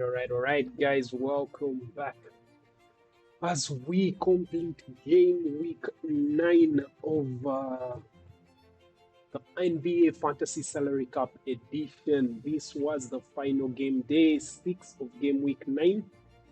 All right, guys, welcome back as we complete game week 9 of the NBA Fantasy Salary Cup edition. This was the final game, day 6 of game week 9,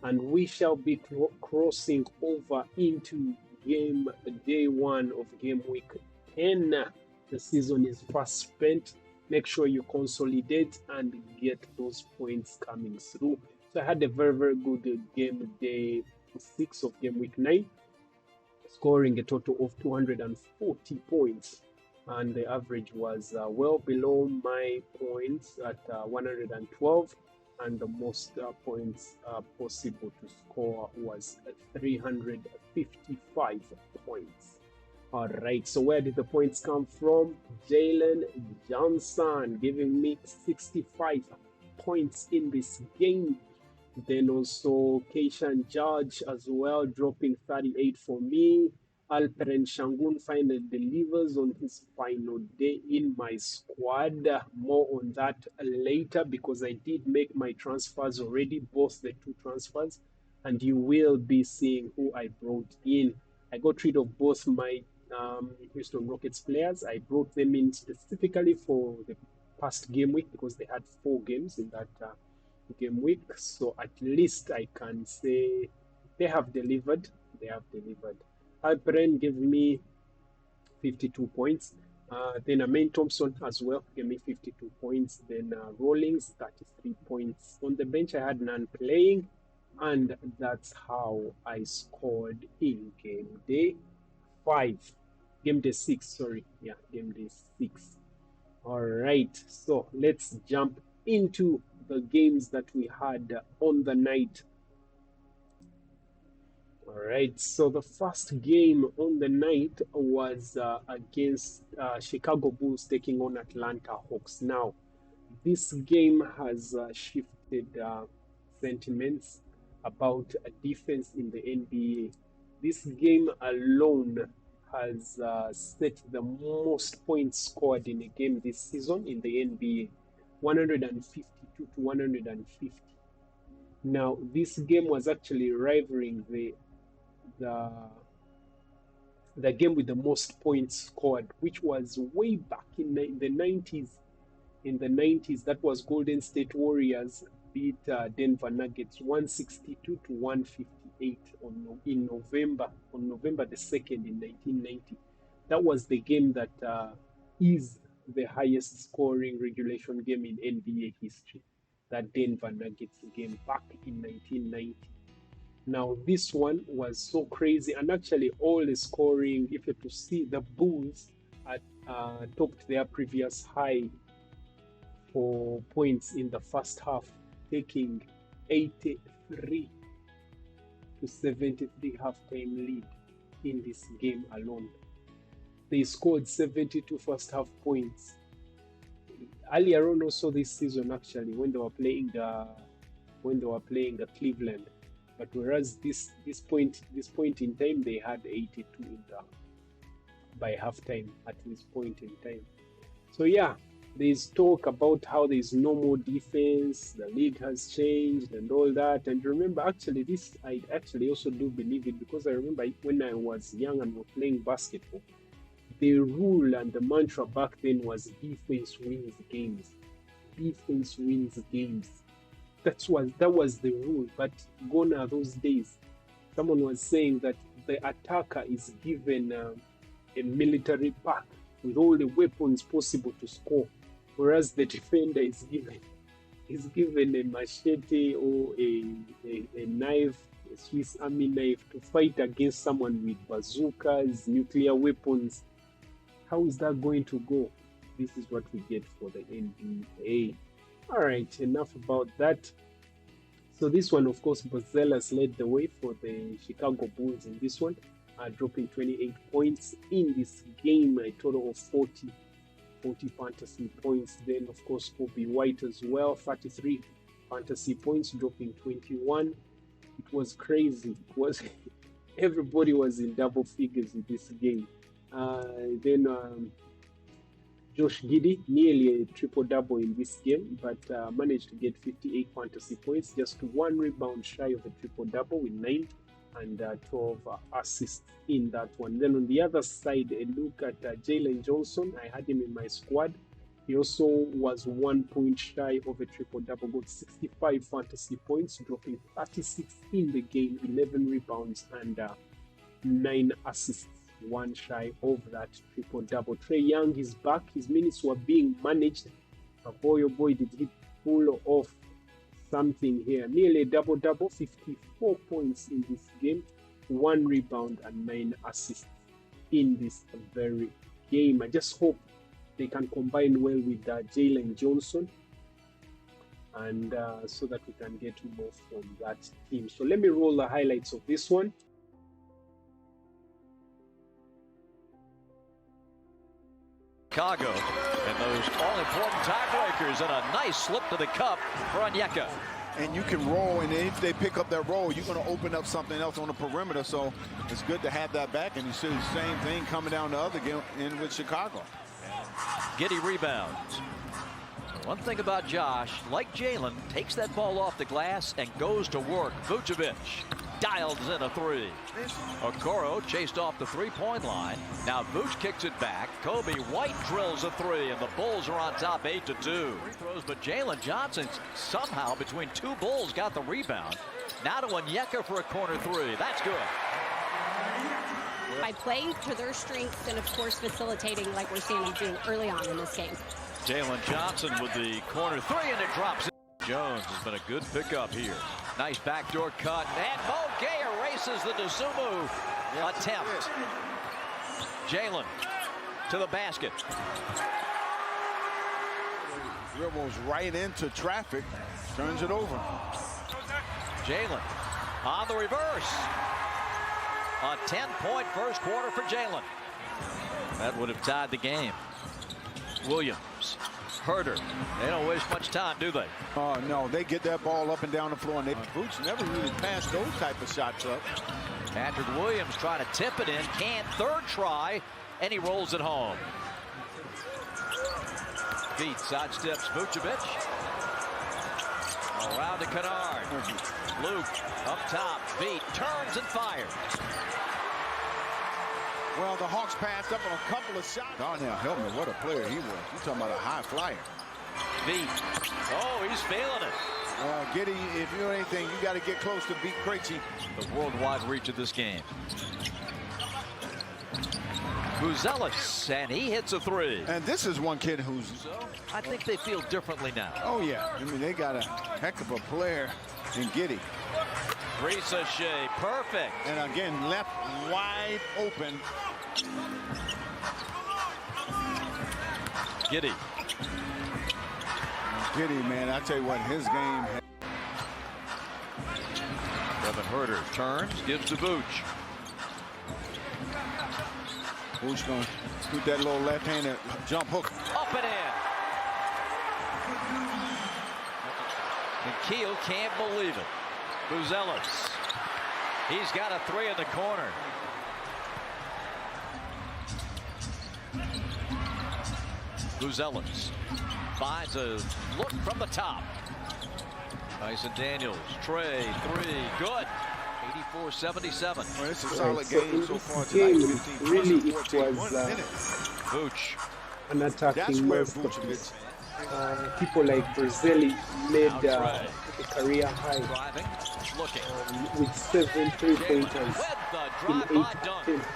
and we shall be crossing over into day 1 of game week 10. The season is fast spent. Make sure you consolidate and get those points coming through. So I had a very good game, day 6 of game week 9, scoring a total of 240 points, and the average was well below my points at 112, and the most points possible to score was 355 points. All right, so where did the points come from? Jalen Johnson giving me 65 points in this game. Then also Keishan Judge as well, dropping 38 for me. Alperen Shangun finally delivers on his final day in my squad. More on that later, because I did make my transfers already, both the 2 transfers, and you will be seeing who I brought in. I got rid of both my Houston Rockets players. I brought them in specifically for the past game week because they had 4 games in that game week. So at least I can say they have delivered. Alperen gave me 52 points. Then Amin Thompson as well gave me 52 points. Then Rawlings, 33 points. On the bench, I had none playing. And that's how I scored in game day 6, sorry. Yeah, game day 6. All right, so let's jump into the games that we had on the night. All right, so the first game on the night was against Chicago Bulls taking on Atlanta Hawks. Now, this game has shifted sentiments about defense in the NBA. This game alone has set the most points scored in a game this season in the NBA, 152 to 150. Now, this game was actually rivaling the game with the most points scored, which was way back in the 90s. In the 90s, that was Golden State Warriors beat Denver Nuggets 162 to 158 on November the 2nd in 1990. That was the game that is the highest scoring regulation game in NBA history, that Denver Nuggets game back in 1990. Now, this one was so crazy, and actually all the scoring, if you to see, the Bulls had topped their previous high for points in the first half, taking 83 to 73 halftime lead in this game alone. They scored 72 first half points. Earlier on also this season, actually, when they were playing the Cleveland. But whereas this point in time, they had 82 by halftime at this point in time. So yeah, there's talk about how there's no more defense, the league has changed and all that. And remember, actually, this I actually also do believe it, because I remember when I was young and was playing basketball, the rule and the mantra back then was defense wins games. Defense wins games. That was the rule. But gone are those days. Someone was saying that the attacker is given a military pack with all the weapons possible to score, whereas the defender is given a machete or a knife, a Swiss Army knife, to fight against someone with bazookas, nuclear weapons. How is that going to go? This is what we get for the NBA. All right, enough about that. So this one, of course, Bozelas led the way for the Chicago Bulls in this one, dropping 28 points in this game, a total of 40 fantasy points. Then, of course, Kobe White as well, 33 fantasy points, dropping 21. It was crazy. Everybody was in double figures in this game. Then Josh Giddey, nearly a triple-double in this game, but managed to get 58 fantasy points, just one rebound shy of a triple-double with 9 and 12 assists in that one. Then on the other side, a look at Jalen Johnson. I had him in my squad. He also was 1 point shy of a triple-double, got 65 fantasy points, dropping 36 in the game, 11 rebounds and 9 assists, one shy of that triple-double. Trae Young is back. His minutes were being managed. Boy, oh boy, did he pull off something here. Nearly a double-double, 54 points in this game, 1 rebound and 9 assists in this very game. I just hope they can combine well with Jalen Johnson, and so that we can get more from that team. So let me roll the highlights of this one. Chicago and those all-important tiebreakers, and a nice slip to the cup for MINNEAPOLIS. And you can roll, and if they pick up that roll, you're going to open up something else on the perimeter. So it's good to have that back, and you see the same thing coming down the other game in with Chicago. Giddey rebounds. One thing about Josh, like Jalen, takes that ball off the glass and goes to work. Vucevic dials in a 3. Okoro chased off the 3-point line. Now Vooch kicks it back. Kobe White drills a 3, and the Bulls are on top 8-2. Free throws, but Jalen Johnson somehow between 2 Bulls got the rebound. Now to MINNEAPOLIS for a corner 3. That's good. By playing to their strengths and, of course, facilitating like we're seeing them do early on in this game. Jalen Johnson with the corner 3, and it drops in. Jones has been a good pickup here. Nice backdoor cut, and Mo Gay erases the Dosunmu attempt. Jalen to the basket. Dribbles right into traffic, turns it over. Jalen on the reverse. A 10-point first quarter for Jalen. That would have tied the game. Williams, Herder, they don't waste much time, do they? Oh, no, they get that ball up and down the floor, and Boots never really passed those type of shots up. Patrick Williams trying to tip it in, can't. Third try, and he rolls it home. Beat sidesteps Vucevic. Around to Kennard. Luke up top. Beat turns and fires. Well, the Hawks passed up on a couple of shots. Darnell Hillman, what a player he was. You're talking about a high flyer. Beat. Oh, he's feeling it. Giddey, if you know anything, you got to get close to beat Krejci. The worldwide reach of this game. Buzelis, and he hits a 3. And this is one kid who's... I think they feel differently now. Oh, yeah. I mean, they got a heck of a player in Giddey. Risa Shea, perfect. And again, left wide open. Giddey. Giddey, man, I tell you what, his game. Kevin Herder turns, gives to Vooch. Vooch going to scoot that little left-handed jump hook. Up and in. And Keel can't believe it. Buzelis. He's got a 3 in the corner. Buzelis finds a look from the top. Tyson Daniels, Trae, 3, good. 84-77. Well, it's a solid game so far game, tonight. 15, really, it 14, was 1 minute. Vooch. an attacking That's where masterpiece. People like Brazili made a career high Driving, looking. with 7 3-pointers With the in 8 drive-by dunk. attempts.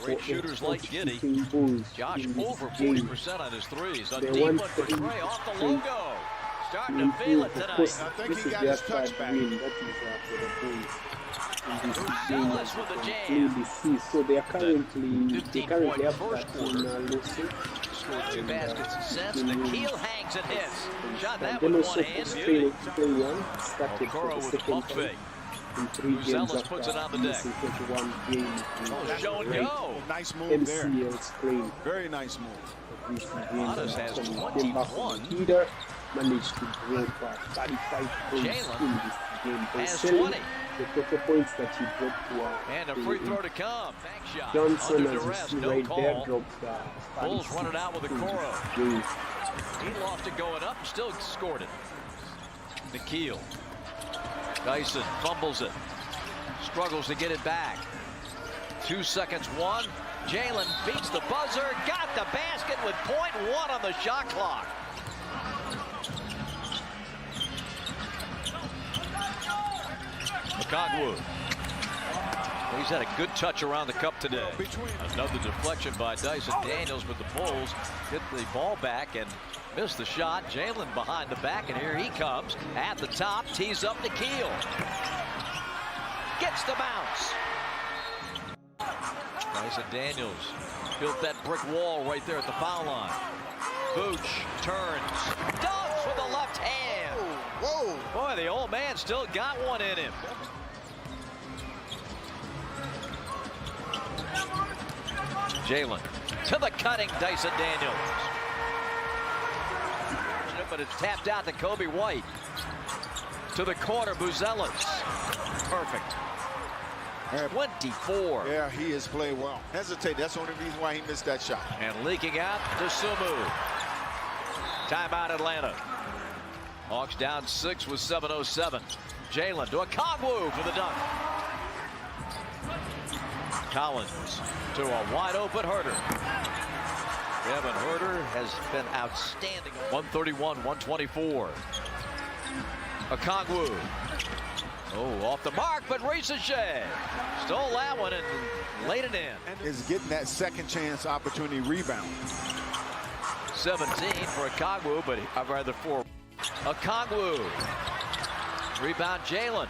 Great shooters like Giddey. Josh over 40% on his threes. A They deep want one for to Trae off the logo. Starting to improve. feel it Of tonight. course, I think this he is got their his touch third back. win. That is for the Bulls. In this game, Buzelis with the you jam. can clearly see. So they are currently have 15-point that first in quarter. losing. Scored 2 baskets and sets. The keel hangs and hits. Shot that Then with also one hand. for Beauty. Trae Young started for Okoro the with second pump time fake. in 3 games Buzelis after puts it on the missing deck. 21 games. Show and go. Nice move there. MCL's playing. Very nice move. Giannis has Came back 21. from the heater, managed to drop 35 points Jalen in this game. Has Brazili 20. The total points that he dropped were. And a free throw to come. Bank shot. Johnson, under as you duress, see no right call. there, dropped. Bulls run it out with a Coro. Games. He lost it going up and still scored it. Nikhil. Dyson fumbles it. Struggles to get it back. 2 seconds, one. Jalen beats the buzzer. Got the basket with .1 on the shot clock. Okongwu. He's had a good touch around the cup today. Another deflection by Dyson Daniels, but the Bulls get the ball back and miss the shot. Jalen behind the back, and here he comes at the top, tees up Nikhil. Gets the bounce. Dyson Daniels built that brick wall right there at the foul line. Vooch turns, dunks with the left hand. Whoa. Boy, the old man still got one in him. Jalen to the cutting Dyson Daniels. But it's tapped out to Kobe White. To the corner, Buzelis. Perfect. 24. Yeah, he has played well. Hesitate. That's the only reason why he missed that shot. And leaking out to Sumu. Timeout Atlanta. Hawks down 6 with 7:07. Jalen to Okongwu for the dunk. Collins to a wide open Herter. Kevin Herter has been outstanding. 131-124. Okongwu. Oh, off the mark, but Ricochet stole that one and laid it in. Is getting that second chance opportunity rebound. 17 for Okongwu, but I'd rather for Okongwu. Rebound Jalen.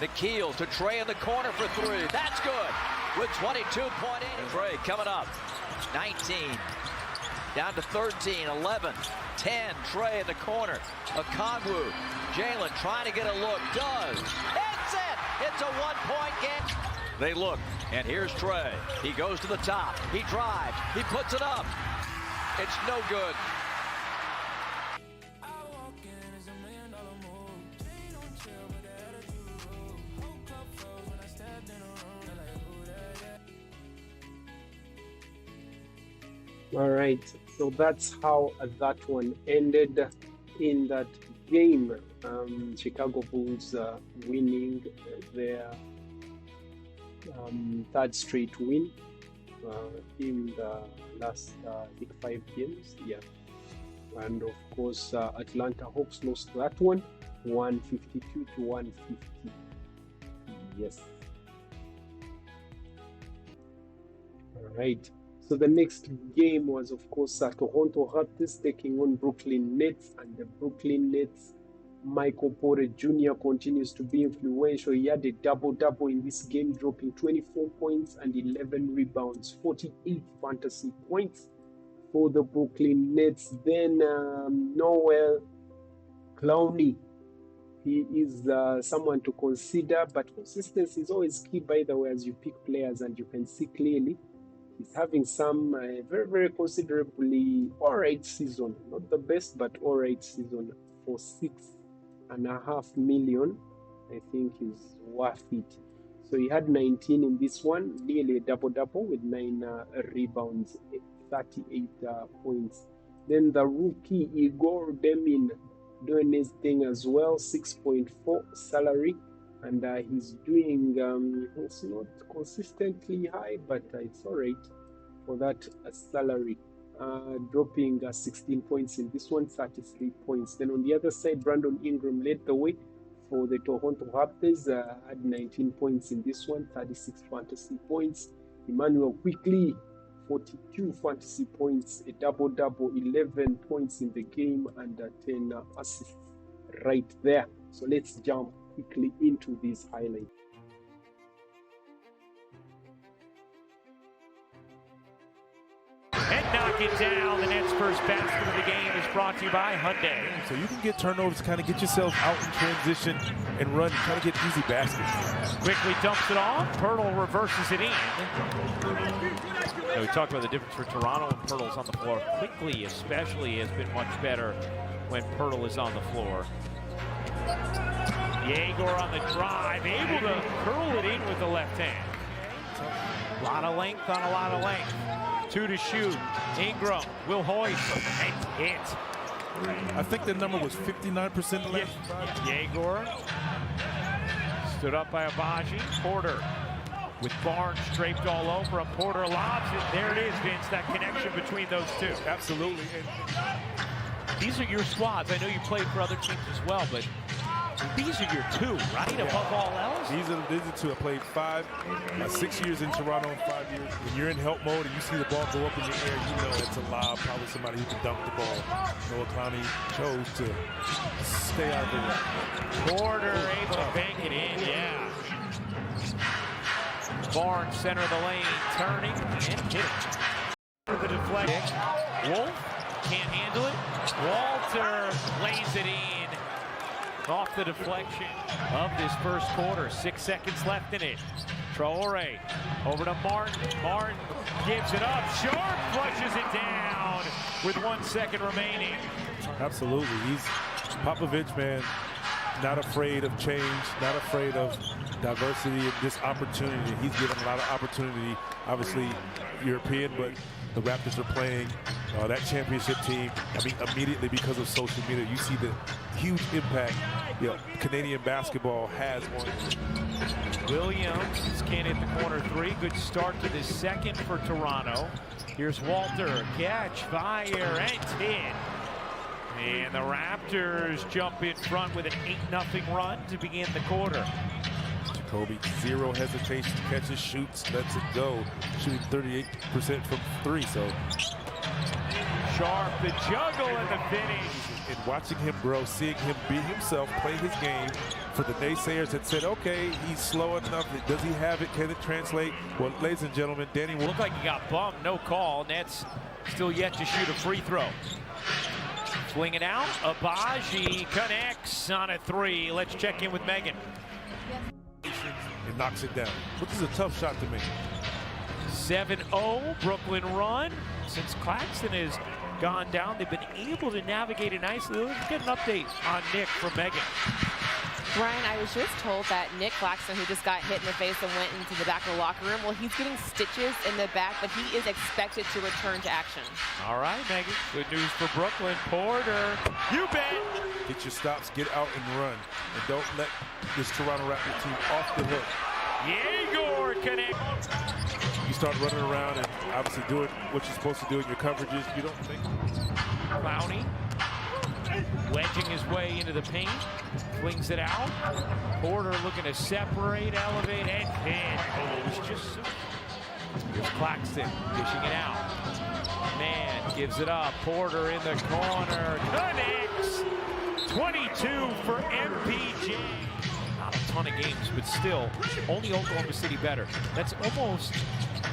Nikhil to Trey in the corner for 3. That's good with 22.8. Trey coming up. 19. Down to 13, 11, 10. Trey in the corner. Okongwu. Jalen trying to get a look. Does. Hits it. It's a 1-point game. They look, and here's Trey. He goes to the top. He drives. He puts it up. It's no good. All right, so that's how that one ended in that game. Chicago Bulls winning their third straight win in the last, I think, 5 games. Yeah, and of course, Atlanta Hawks lost that one, 152-150. Yes. All right. So the next game was, of course, Toronto Raptors taking on Brooklyn Nets, and the Brooklyn Nets, Michael Porter Jr. continues to be influential. He had a double-double in this game, dropping 24 points and 11 rebounds, 48 fantasy points for the Brooklyn Nets. Then Noel Clowney, he is someone to consider, but consistency is always key, by the way, as you pick players, and you can see clearly he's having some very, very considerably all-right season. Not the best, but all-right season for $6.5 million. I think is worth it. So he had 19 in this one, nearly a double-double with 9 rebounds, 38 points. Then the rookie Igor Demin doing his thing as well, 6.4 salary. And he's doing, it's not consistently high, but it's all right for that salary. Dropping 16 points in this one, 33 points. Then on the other side, Brandon Ingram led the way for the Toronto Raptors, had 19 points in this one, 36 fantasy points. Emmanuel Quickley, 42 fantasy points, a double-double, 11 points in the game, and 10 assists right there. So let's jump quickly into these highlights. And knock it down. The Nets' first basket of the game is brought to you by Hyundai. So you can get turnovers, kind of get yourself out in transition and run, kind of get easy baskets. Quickly dumps it off. Pirtle reverses it in. We talked about the difference for Toronto and Pirtle's on the floor. Quickly, especially, has been much better when Pirtle is on the floor. Jaeger on the drive, able to curl it in with the left hand. A lot of length on a lot of length. 2 to shoot. Ingram will hoist and hit. I think the number was 59% the last five. Jaeger stood up by Abaji. Porter with Barnes draped all over him. Porter lobs it. There it is, Vince, that connection between those two. Absolutely. These are your squads. I know you played for other teams as well, but these are your two, right? Yeah. Above all else? These are two. I played 6 years in Toronto and 5 years. When you're in help mode and you see the ball go up in the air, you know it's a lob, probably somebody who can dunk the ball. Noah Clowney chose to stay out of the way. Porter able to bank it in, yeah. Barnes, center of the lane, turning and hitting. The deflection. Wolf can't handle it. Walter lays it in. Off the deflection of this first quarter. 6 seconds left in it. Traore over to Martin. Martin gives it up. Sharp flushes it down with 1 second remaining. Absolutely. He's Popovich, man. Not afraid of change, not afraid of diversity and this opportunity. He's given a lot of opportunity, obviously European, but the Raptors are playing that championship team. I mean, immediately because of social media, you see the huge impact Canadian basketball has on. Williams can't hit the corner three. Good start to this second for Toronto. Here's Walter, catch, fire, and hit. And the Raptors jump in front with an 8-0 run to begin the quarter. Jacoby, zero hesitation, catches, shoots, lets it go. Shooting 38% from 3, so. Sharp, the juggle, and the finish. And watching him grow, seeing him be himself, play his game, for the naysayers that said, okay, he's slow enough. Does he have it? Can it translate? Well, ladies and gentlemen, Danny looked like he got bumped. No call. Nets still yet to shoot a free throw. Swing it out. Abaji connects on a 3. Let's check in with Megan. It knocks it down. This is a tough shot to make. 7-0 Brooklyn run. Since Claxton has gone down, they've been able to navigate it nicely. Let's get an update on Nick from Megan. Brian, I was just told that Nick Claxton, who just got hit in the face and went into the back of the locker room, well, he's getting stitches in the back, but he is expected to return to action. All right, Megan. Good news for Brooklyn. Porter, you bet. Get your stops, get out and run. And don't let this Toronto Raptors team off the hook. Jaeger connect. You start running around and obviously doing what you're supposed to do in your coverages. You don't think. Clowney wedging his way into the paint, flings it out. Porter looking to separate, elevate, and hit. It was just so. Here's Claxton dishing it out. Man gives it up. Porter in the corner, connects. 22 for MPJ. Not a ton of games, but still, only Oklahoma City better. That's almost.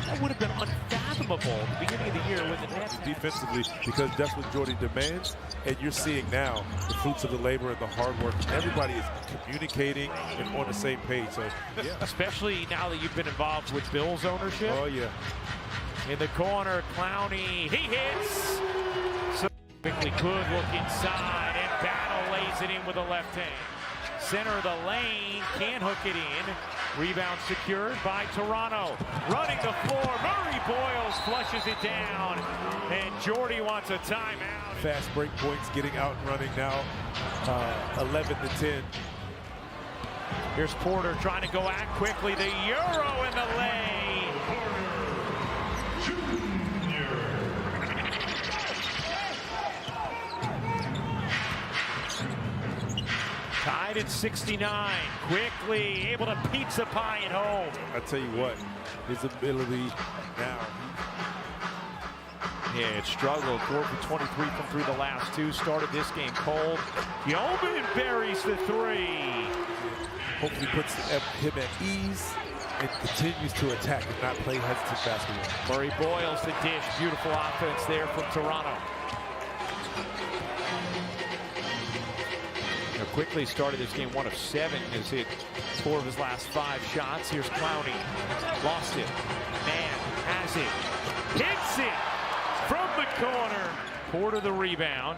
That would have been unfathomable at the beginning of the year when the Nets defensively, because that's what Jordan demands, and you're seeing now the fruits of the labor and the hard work. Everybody is communicating and on the same page. So, yeah. Especially now that you've been involved with Bills ownership. Oh yeah. In the corner, Clowney, he hits. So quickly could look inside, and Battle lays it in with a left hand. Center of the lane, can't hook it in. Rebound secured by Toronto. Running the floor, Murray Boyles flushes it down. And Jordy wants a timeout. Fast break points, getting out and running now. 11-10. Here's Porter trying to go out quickly. The Euro in the lane. Tied at 69, quickly able to pizza pie at home. I tell you what, his ability now. Yeah, it struggled. 4 for 23 from through the last 2. Started this game cold. Yeoman buries the 3. Hopefully puts him at ease and continues to attack and not play hesitant basketball. Murray Boyles the dish. Beautiful offense there from Toronto. Quickly started this game 1 of 7. Has hit 4 of his last 5 shots. Here's Clowney. Lost it. Man has it. Hits it from the corner. Porter the rebound.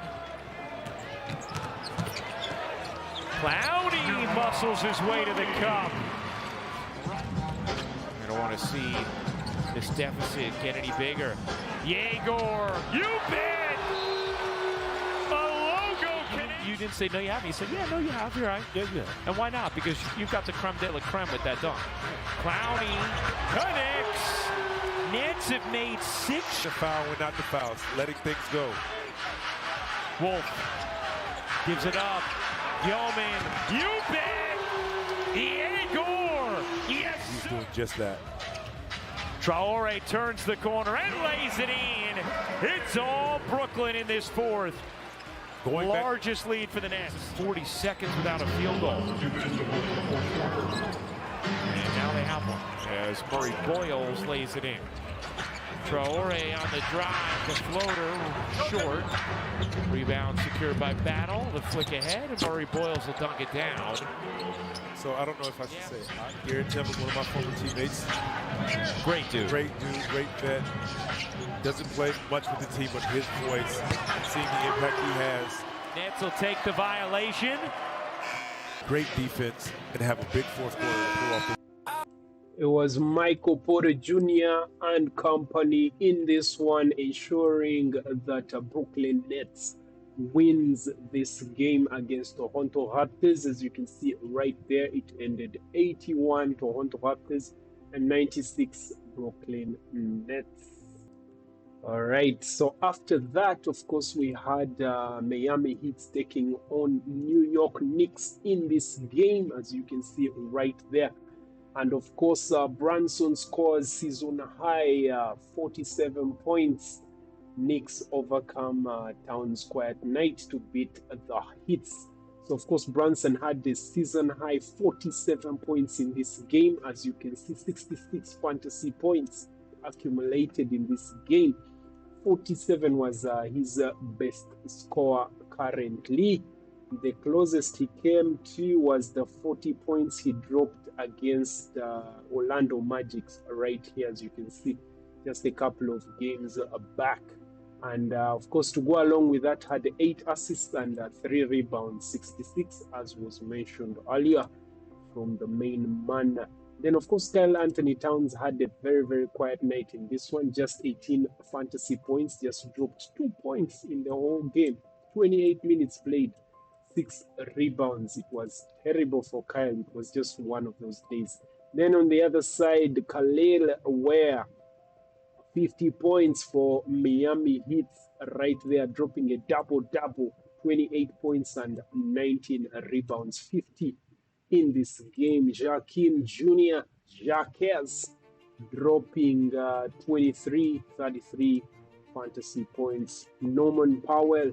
Clowney muscles his way to the cup. I don't want to see this deficit get any bigger. Yegor, you bet! A logo connection. You didn't say no you haven't. You said, yeah, no you have. You're right. Yeah. And why not? Because you've got the creme de la creme with that dunk. Clowney connects. Nets have made 6. The foul were not the fouls. Letting things go. Wolf gives it up. Yeoman, you bet! Yegor! Yes! He's doing just that. Traore turns the corner and lays it in. It's all Brooklyn in this fourth. Largest lead for the Nets. 40 seconds without a field goal. And now they have one as Murray Boyles lays it in. Traore on the drive, the floater, short. Rebound secured by Battle, the flick ahead, and Murray Boyles will dunk it down. So I don't know if I should say it. Garrett Temple, one of my former teammates. Great dude, great vet. Doesn't play much with the team, but his voice, seeing the impact he has. Nets will take the violation. Great defense and have a big fourth quarter to pull off the. It was Michael Porter Jr. and company in this one, ensuring that Brooklyn Nets wins this game against Toronto Raptors. As you can see right there, it ended 81 Toronto Raptors and 96 Brooklyn Nets. All right, so after that, of course, we had Miami Heat taking on New York Knicks in this game, as you can see right there. And of course, Brunson scores season high 47 points. Knicks overcome Towns' quiet night to beat the Heats. So of course, Brunson had the season high 47 points in this game. As you can see, 66 fantasy points accumulated in this game. 47 was his best score currently. The closest he came to was the 40 points he dropped against Orlando Magic right here, as you can see, just a couple of games back. And of course, to go along with that, had 8 assists and 3 rebounds, 66, as was mentioned earlier from the main man. Then, of course, Karl-Anthony Towns had a very, very quiet night in this one. Just 18 fantasy points, just dropped 2 points in the whole game. 28 minutes played, 6 rebounds. It was terrible for Kyle. It was just one of those days. Then on the other side, Khalil Ware, 50 points for Miami Heat right there, dropping a double-double, 28 points and 19 rebounds, 50 in this game. Jaquim Jr., Jaquez, dropping 23, 33 fantasy points. Norman Powell,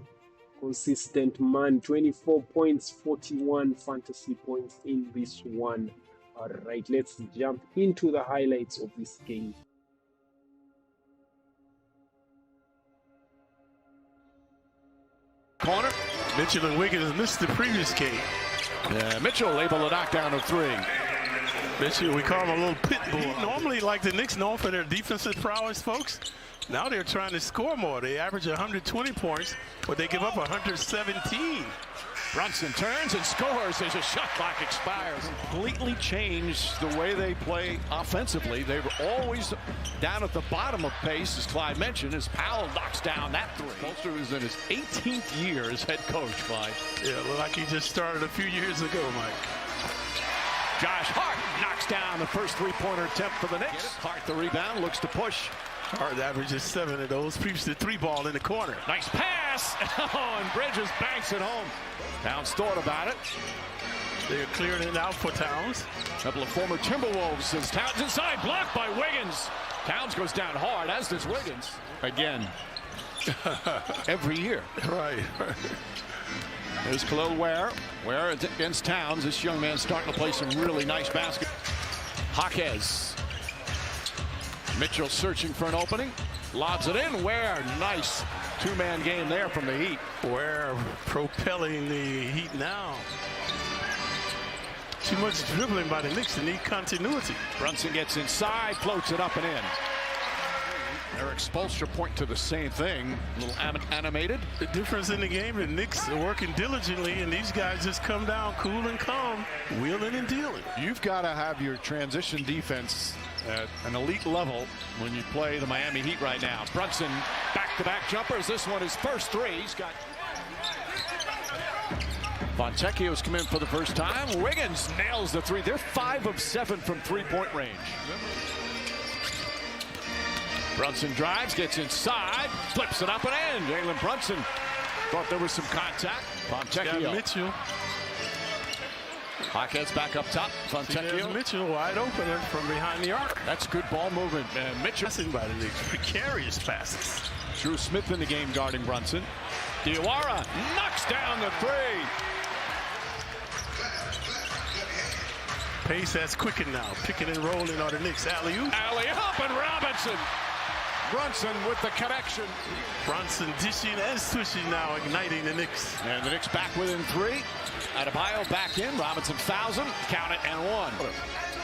consistent man, 24 points, 41 fantasy points in this one. All right, let's jump into the highlights of this game. Corner. Mitchell and Wiggins missed the previous game. Mitchell able to knock down a 3. Mitchell, we call him a little pit bull. Normally, like the Knicks, known for their defensive prowess, folks. Now they're trying to score more. They average 120 points, but they give up 117. Brunson turns and scores as a shot clock expires. Completely changed the way they play offensively. They were always down at the bottom of pace, as Clyde mentioned, as Powell knocks down that 3. Polster is in his 18th year as head coach, Clyde. Yeah, look like he just started a few years ago, Mike. Josh Hart knocks down the first 3-pointer attempt for the Knicks. Hart the rebound, looks to push. Hart averages 7 of those. Preeps the 3-ball in the corner. Nice pass. Oh, and Bridges banks it home. Towns thought about it. They're clearing it out for Towns. A couple of former Timberwolves as Towns inside, blocked by Wiggins. Towns goes down hard, as does Wiggins. Again. Every year. Right. There's Khalil Ware. Ware against Towns. This young man's starting to play some really nice basketball. Jaquez. Mitchell searching for an opening. Lobs it in. Ware, nice 2-man game there from the Heat. Ware propelling the Heat now. Too much dribbling by the Knicks to need continuity. Brunson gets inside, floats it up and in. Eric Spoelstra point to the same thing. A little animated. The difference in the game, the Knicks are working diligently, and these guys just come down cool and calm, wheeling and dealing. You've got to have your transition defense at an elite level when you play the Miami Heat right now. Brunson, back-to-back jumpers. This one is first three. He's got... Fontecchio's come in for the first time. Wiggins nails the three. They're 5 of 7 from three-point range. Brunson drives, gets inside, flips it up and in. Jalen Brunson thought there was some contact. Fontecchio. Mitchell. Hawkhead's back up top. Fontecchio. Mitchell wide open from behind the arc. That's good ball movement. Mitchell. Passing by the Knicks. Precarious passes. Drew Smith in the game guarding Brunson. Diawara knocks down the three. Pace has quickened now. Picking and rolling on the Knicks. Alley-oop. Alley-oop and Robinson. Brunson with the connection. Brunson dishing and swishing now, igniting the Knicks. And the Knicks back within 3. Adebayo back in. Robinson fouls him. Count it and 1.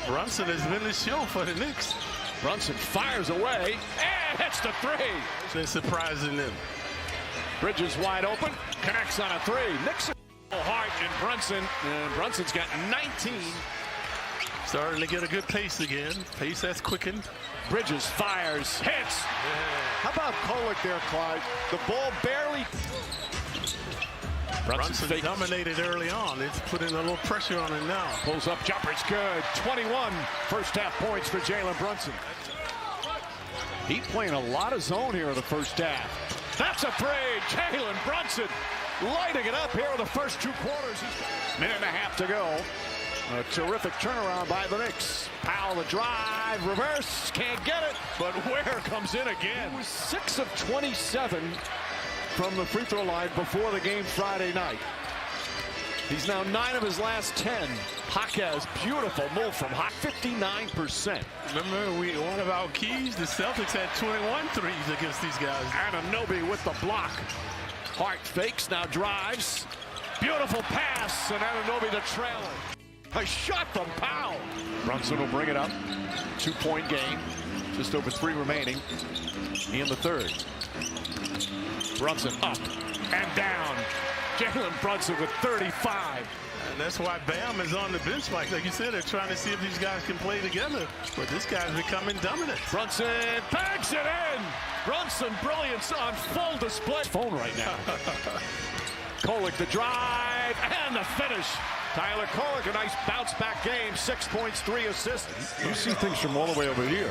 Brunson has been the show for the Knicks. Brunson fires away and hits the 3. They're surprising them. Bridges wide open. Connects on a 3. Knicks hard in Brunson. And Brunson's got 19. Starting to get a good pace again. Pace has quickened. Bridges fires, hits. How about Kolek there, Clyde? The ball barely. Brunson dominated early on. It's putting a little pressure on him now. Pulls up, jumper's good. 21 first half points for Jalen Brunson. He's playing a lot of zone here in the first half. That's a 3. Jalen Brunson lighting it up here in the first 2 quarters. Minute and a half to go. A terrific turnaround by the Knicks. Powell the drive, reverse, can't get it, but Ware comes in again. He was 6 of 27 from the free throw line before the game Friday night. He's now 9 of his last 10. Jaquez, beautiful move from Hawk, 59%. Remember, one of our keys, the Celtics had 21 threes against these guys. Anunoby with the block. Hart fakes, now drives. Beautiful pass, and Anunoby the trailer. A shot from Powell. Brunson will bring it up. 2-point game. Just over 3 remaining in the third. Brunson up and down. Jalen Brunson with 35. And that's why Bam is on the bench, Mike. Like you said, they're trying to see if these guys can play together. But this guy's becoming dominant. Brunson banks it in. Brunson brilliance on full display. Phone right now. Kolek the drive and the finish. Tyler Kolek, a nice bounce back game. 6 points, 3 assists. You see things from all the way over here.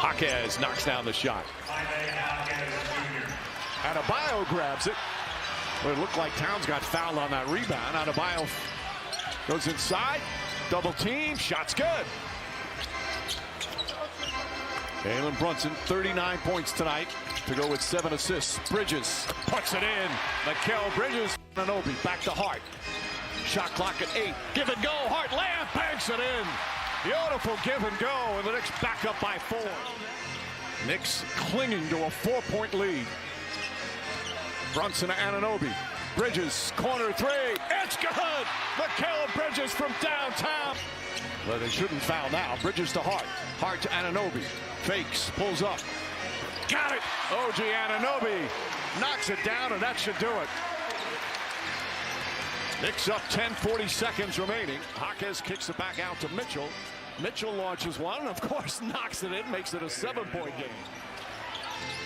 Jaquez knocks down the shot. Adebayo grabs it. Well, it looked like Towns got fouled on that rebound. Adebayo goes inside. Double team. Shot's good. Jalen Brunson, 39 points tonight to go with 7 assists. Bridges puts it in. Mikal Bridges. Anunoby back to Hart. Shot clock at 8. Give and go. Hart layup banks it in. Beautiful give and go. And the Knicks back up by 4. Knicks clinging to a 4-point lead. Brunson to Anunoby. Bridges, corner 3. It's good. Mikal Bridges from downtown. Well, they shouldn't foul now. Bridges to Hart. Hart to Anunoby. Fakes, pulls up. Got it. OG Anunoby knocks it down, and that should do it. Knicks up 10, 40 seconds remaining. Jaquez kicks it back out to Mitchell. Mitchell launches one, and of course knocks it in, makes it a 7-point game.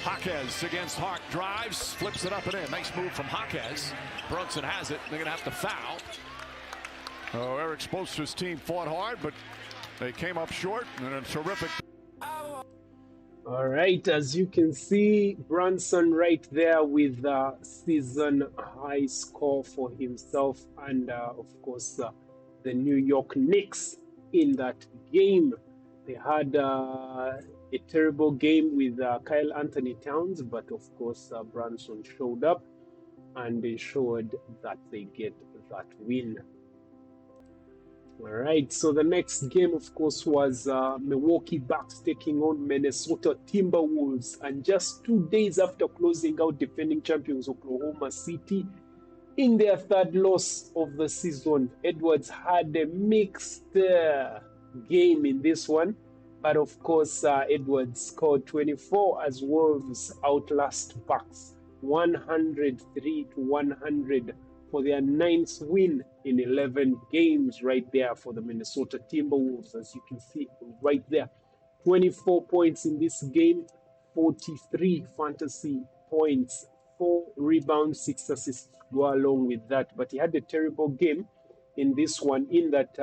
Jaquez against Hart, drives, flips it up and in. Nice move from Jaquez. Brunson has it. They're going to have to foul. Oh, Eric Spoelstra's team fought hard, but they came up short, and a terrific. All right, as you can see, Brunson right there with a season high score for himself and, of course, the New York Knicks in that game. They had a terrible game with Karl-Anthony Towns, but, of course, Brunson showed up and they showed that they get that win. All right, so the next game, of course, was Milwaukee Bucks taking on Minnesota Timberwolves. And just 2 days after closing out defending champions Oklahoma City in their 3rd loss of the season, Edwards had a mixed game in this one. But of course, Edwards scored 24 as Wolves outlast Bucks 103-100 for their 9th win in 11 games right there for the Minnesota Timberwolves, as you can see right there. 24 points in this game, 43 fantasy points, 4 rebounds, 6 assists to go along with that. But he had a terrible game in this one, in that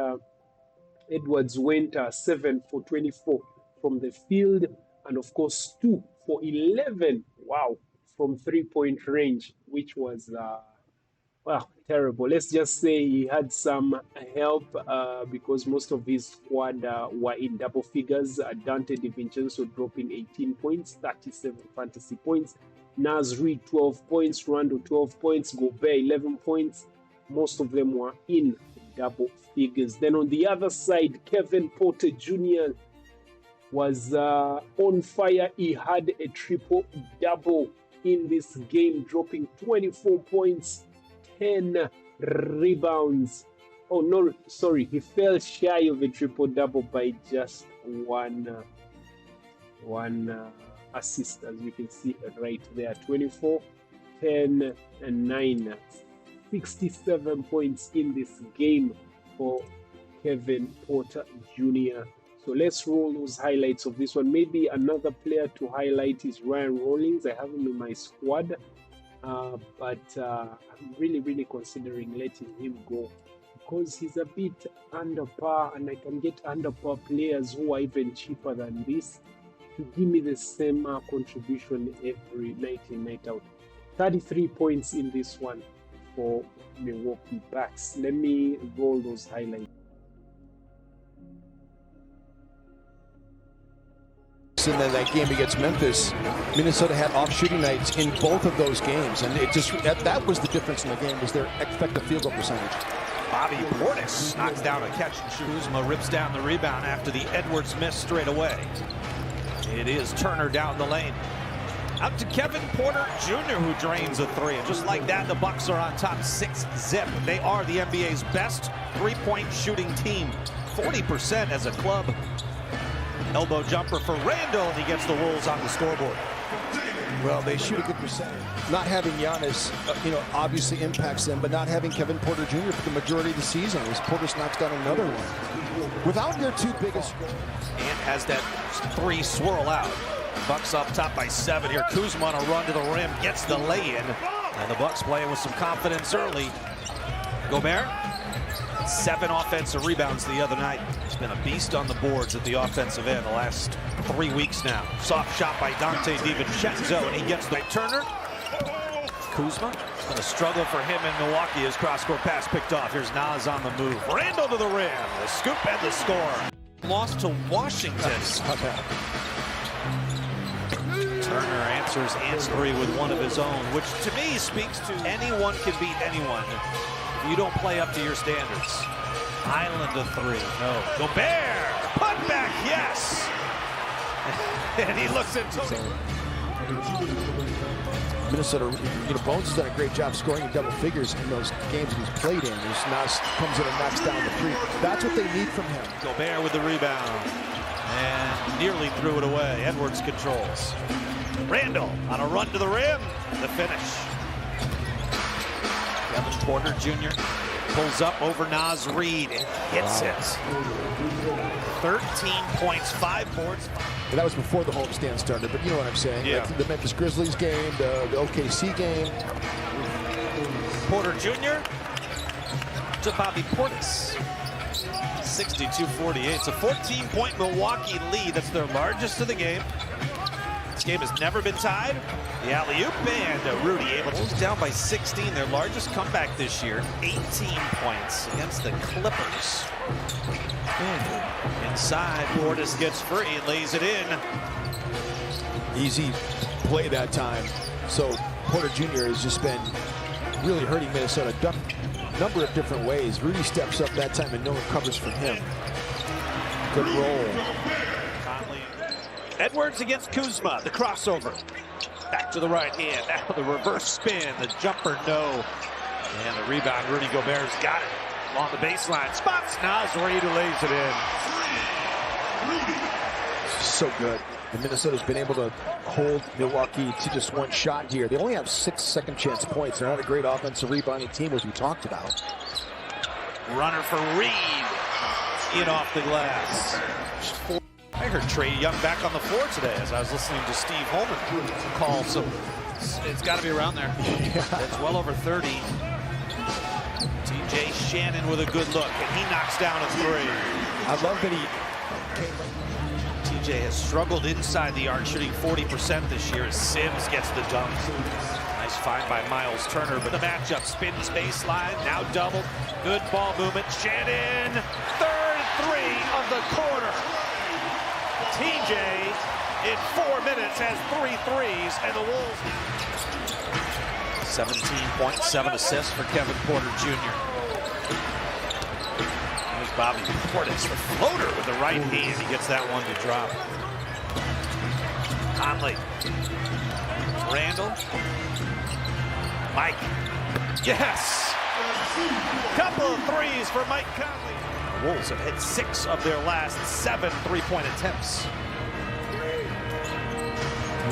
Edwards went 7 for 24 from the field, and of course 2 for 11, wow, from 3-point range, which was well, terrible. Let's just say he had some help because most of his squad were in double figures. Dante DiVincenzo dropping 18 points, 37 fantasy points. Naz Reid 12 points, Randle 12 points, Gobert 11 points. Most of them were in double figures. Then on the other side, Kevin Porter Jr. was on fire. He had a triple-double in this game, dropping 24 points, 10 rebounds. Oh, no, sorry. He fell shy of a triple-double by just one assist, as you can see right there. 24, 10, and 9. 67 points in this game for Kevin Porter Jr. So let's roll those highlights of this one. Maybe another player to highlight is Ryan Rollins. I have him in my squad, but I'm really considering letting him go because he's a bit under par, and I can get under par players who are even cheaper than this to give me the same contribution every night in, night out. 33 points in this one for Milwaukee Bucks. Let me roll those highlights. In that game against Memphis, Minnesota had off shooting nights in both of those games, and it just that was the difference in the game, was their effective field goal percentage. Bobby Portis knocks down a catch and shoot. Kuzma rips down the rebound after the Edwards miss straight away. It is Turner down the lane. Out to Kevin Porter Jr., who drains a 3. And just like that, the Bucks are on top 6-zip. They are the NBA's best three-point shooting team. 40% as a club. Elbow jumper for Randle, and he gets the Wolves on the scoreboard. Well, they shoot a good percentage. Not having Giannis, obviously impacts them, but not having Kevin Porter Jr. for the majority of the season, as Portis knocks down another one. Without their two biggest... And has that 3 swirl out. Bucks up top by 7 here. Kuzma on a run to the rim, gets the lay-in. And the Bucks playing with some confidence early. Gobert, 7 offensive rebounds the other night. He's been a beast on the boards at the offensive end the last 3 weeks now. Soft shot by Dante DiVincenzo, and he gets the Turner. Kuzma, it's been a struggle for him in Milwaukee as cross-court pass picked off. Here's Naz on the move. Randle to the rim, the scoop and the score. Lost to Washington. Turner answers Ansbury with one of his own, which to me speaks to anyone can beat anyone. You don't play up to your standards. Island of 3, no. Gobert, put back, yes. And he looks at Minnesota, Bones has done a great job scoring in double figures in those games he's played in. As Nas comes in and knocks down the 3. That's what they need from him. Gobert with the rebound. And nearly threw it away. Edwards controls. Randle on a run to the rim. The finish. Kevin Porter Jr. pulls up over Naz Reid and hits it. 13 points, 5 boards. And that was before the homestand started, but you know what I'm saying. Yeah. Like the Memphis Grizzlies game, the OKC game. Porter Jr. to Bobby Portis. 62-48. It's a 14-point Milwaukee lead. That's their largest of the game. This game has never been tied. The alley-oop, and Rudy able to down by 16. Their largest comeback this year. 18 points against the Clippers. Inside, Portis gets free, lays it in. Easy play that time. So Porter Jr. has just been really hurting Minnesota a number of different ways. Rudy steps up that time and no one covers for him. Good roll. Edwards against Kuzma, the crossover. Back to the right hand, now the reverse spin, the jumper, no. And the rebound, Rudy Gobert's got it. Along the baseline, spots Naz Reid, who lays it in. So good. And Minnesota's been able to hold Milwaukee to just one shot here. They only have 6 second chance points. They're not a great offensive rebounding team, as we talked about. Runner for Reed. In off the glass. I heard Trey Young back on the floor today as I was listening to Steve Holman call some. It's got to be around there. Yeah. It's well over 30. TJ Shannon with a good look, and he knocks down a three. I love that he. TJ has struggled inside the arc, shooting 40% this year as Sims gets the dunk. Nice find by Miles Turner, but the matchup spins baseline, now doubled. Good ball movement. Shannon, third three of the quarter. TJ in 4 minutes has 3 threes, and the Wolves 17.7 assists for Kevin Porter Jr. Here's Bobby Portis, the floater with the right hand. He gets that one to drop. Conley. Randall. Mike. Yes! Couple of threes for Mike Conley. The Wolves have hit 6 of their last 7 3-point attempts.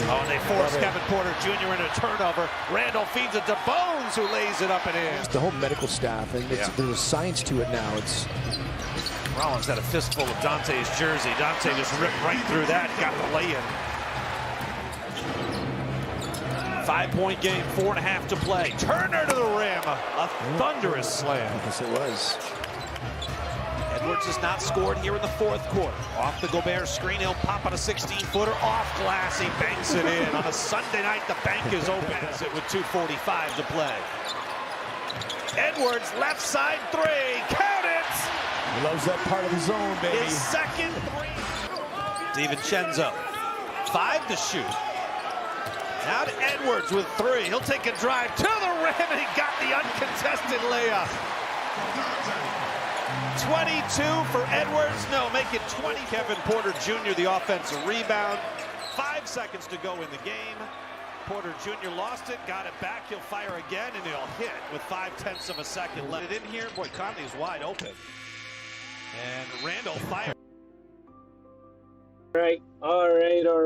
Oh, and they force Kevin Porter Jr. into a turnover. Randall feeds it to Bones, who lays it up and in. The whole medical staff, and there's a science to it now. Rollins had a fistful of Dante's jersey. Dante just ripped right through that, got the lay-in. 5-point game, 4.5 to play. Turner to the rim, a thunderous slam. Yes, it was. Edwards has not scored here in the 4th quarter. Off the Gobert screen, he'll pop on a 16-footer. Off glass, he banks it in. On a Sunday night, the bank is open. It with 2:45 to play. Edwards, left side three. Count it! He loves that part of the zone, baby. His second three. DiVincenzo, 5 to shoot. Now to Edwards with 3. He'll take a drive to the rim, and he got the uncontested layup. 22 for Edwards. No, make it 20. Kevin Porter Jr., the offensive rebound. 5 seconds to go in the game. Porter Jr. lost it, got it back. He'll fire again, and he'll hit with 0.5 of a second left. It in here. Boy, Conley's wide open. And Randall fires. All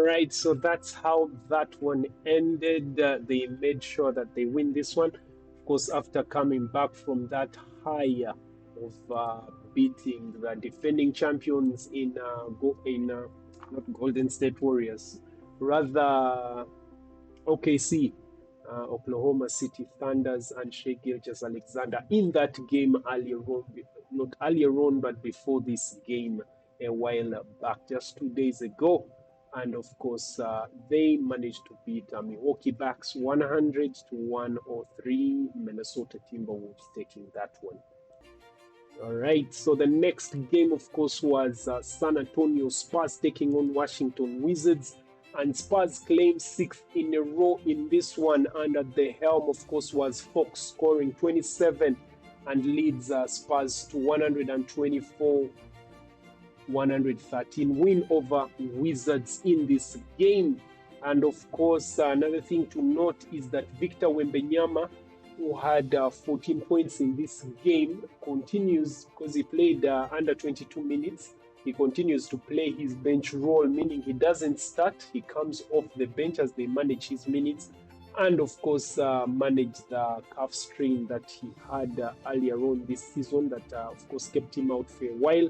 right. So that's how that one ended. They made sure that they win this one. Of course, after coming back from that high of beating the defending champions in not Golden State Warriors, rather OKC, Oklahoma City Thunders, and Shai Gilgeous-Alexander in that game earlier on, not earlier on, but before this game a while back, just 2 days ago. And of course, they managed to beat Milwaukee Bucks 100-103. Minnesota Timberwolves taking that one. All right, so the next game, of course, was San Antonio Spurs taking on Washington Wizards. And Spurs claimed 6th in a row in this one. Under the helm, of course, was Fox, scoring 27 and leads Spurs to 124-113 win over Wizards in this game. And of course, another thing to note is that Victor Wembanyama, who had 14 points in this game, continues, because he played under 22 minutes, he continues to play his bench role, meaning he doesn't start, he comes off the bench as they manage his minutes, and of course manage the calf strain that he had earlier on this season that of course kept him out for a while.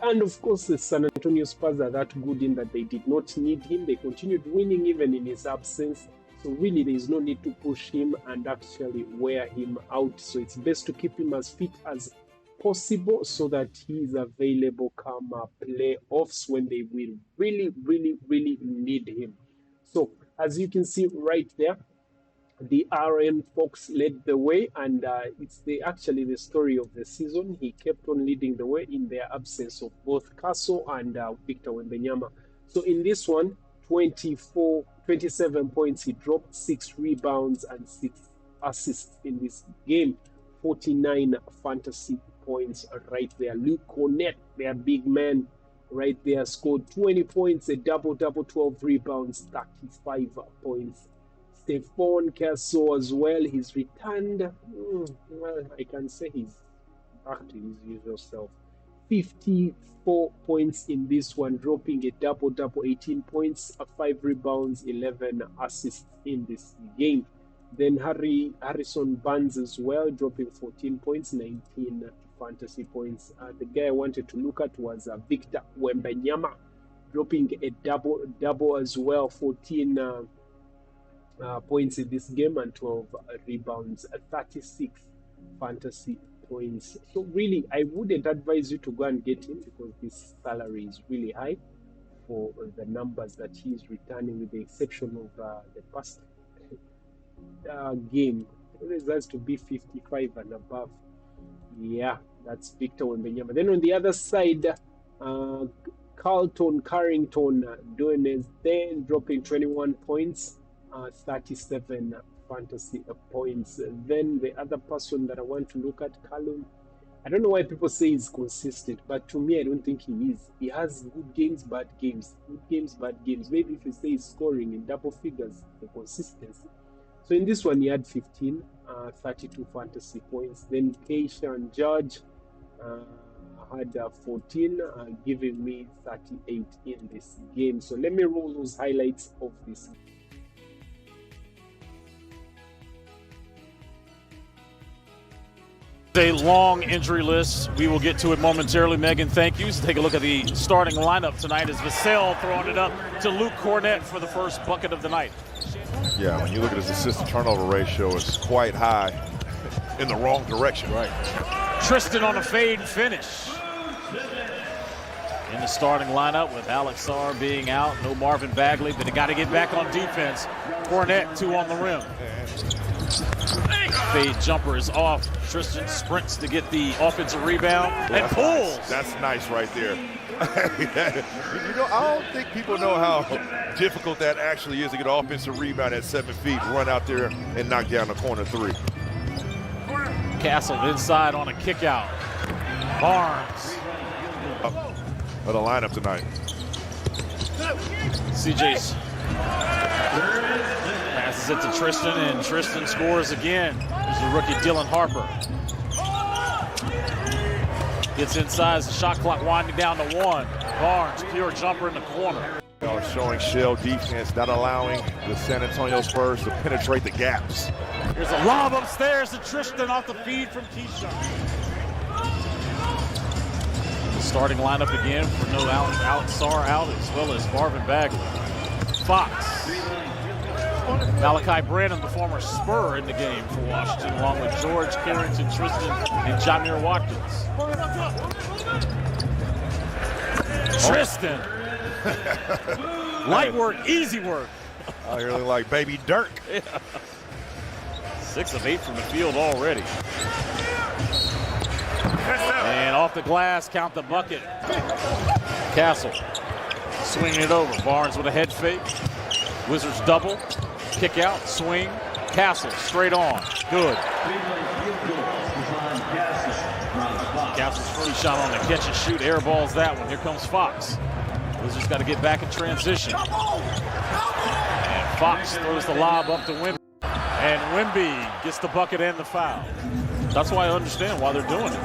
And of course the San Antonio Spurs are that good in that they did not need him. They continued winning even in his absence. So really there is no need to push him and actually wear him out. So it's best to keep him as fit as possible so that he is available come playoffs when they will really need him. So as you can see right there, the RM Fox led the way, and it's actually the story of the season. He kept on leading the way in their absence of both Castle and Victor Wembanyama. So in this one, 27 points he dropped, 6 rebounds and 6 assists in this game. 49 fantasy points right there. Luke Cornett, their big man right there, scored 20 points, a double-double, 12 rebounds, 35 points. Stephon Castle as well, he's returned. Well, I can say he's back to his usual self. 54 points in this one, dropping a double-double, 18 points, 5 rebounds, 11 assists in this game. Then Harrison Barnes as well, dropping 14 points, 19 fantasy points. The guy I wanted to look at was Victor Wembanyama, dropping a double as well, 14 points in this game and 12 rebounds, 36 fantasy points. So really, I wouldn't advise you to go and get him because this salary is really high for the numbers that he is returning, with the exception of the past game. It has to be 55 and above. Yeah, that's Victor Wembanyama. Then on the other side, Carlton Carrington doing his thing, dropping 21 points, 37 fantasy points. Then the other person that I want to look at, Callum, I don't know why people say he's consistent, but to me, I don't think he is. He has good games, bad games, good games, bad games. Maybe if you say he's scoring in double figures, the consistency. So in this one, he had 15, 32 fantasy points. Then Keishan Judge had 14, giving me 38 in this game. So let me roll those highlights of this. A long injury list. We will get to it momentarily. Megan, thank you. Let's take a look at the starting lineup tonight as Vassell throwing it up to Luke Cornett for the first bucket of the night. Yeah, when you look at his assist to turnover ratio, it's quite high in the wrong direction. Right. Tristan on a fade finish. In the starting lineup with Alex Sarr being out, no Marvin Bagley, but they got to get back on defense. Cornett, 2 on the rim. Fade jumper is off. Tristan sprints to get the offensive rebound and pulls. Nice. That's nice right there. You know, I don't think people know how difficult that actually is to get an offensive rebound at 7 feet, run out there and knock down the corner 3. Castle inside on a kick out. Barnes. Of the lineup tonight. CJ's passes it to Tristan, and Tristan scores again. There's the rookie Dylan Harper. Gets inside, the shot clock winding down to 1. Barnes, pure jumper in the corner. Showing shell defense, not allowing the San Antonio Spurs to penetrate the gaps. There's a lob upstairs to Tristan off the feed from Keisha. The starting lineup again for no Alex Sarr out, as well as Marvin Bagley. Fox. Malachi Branham, the former Spur, in the game for Washington, along with George Carrington, Tristan, and Jamir Watkins. Tristan. Light work, easy work. I really like Baby Dirk. Yeah. 6 of 8 from the field already. And off the glass, count the bucket. Castle swinging it over. Barnes with a head fake. Wizards double. Kick out, swing. Castle straight on. Good. Castle's first shot on the catch and shoot. Airballs that one. Here comes Fox. Wizards got to get back in transition. And Fox throws the lob up to Wimby. And Wimby gets the bucket and the foul. That's why I understand why they're doing it.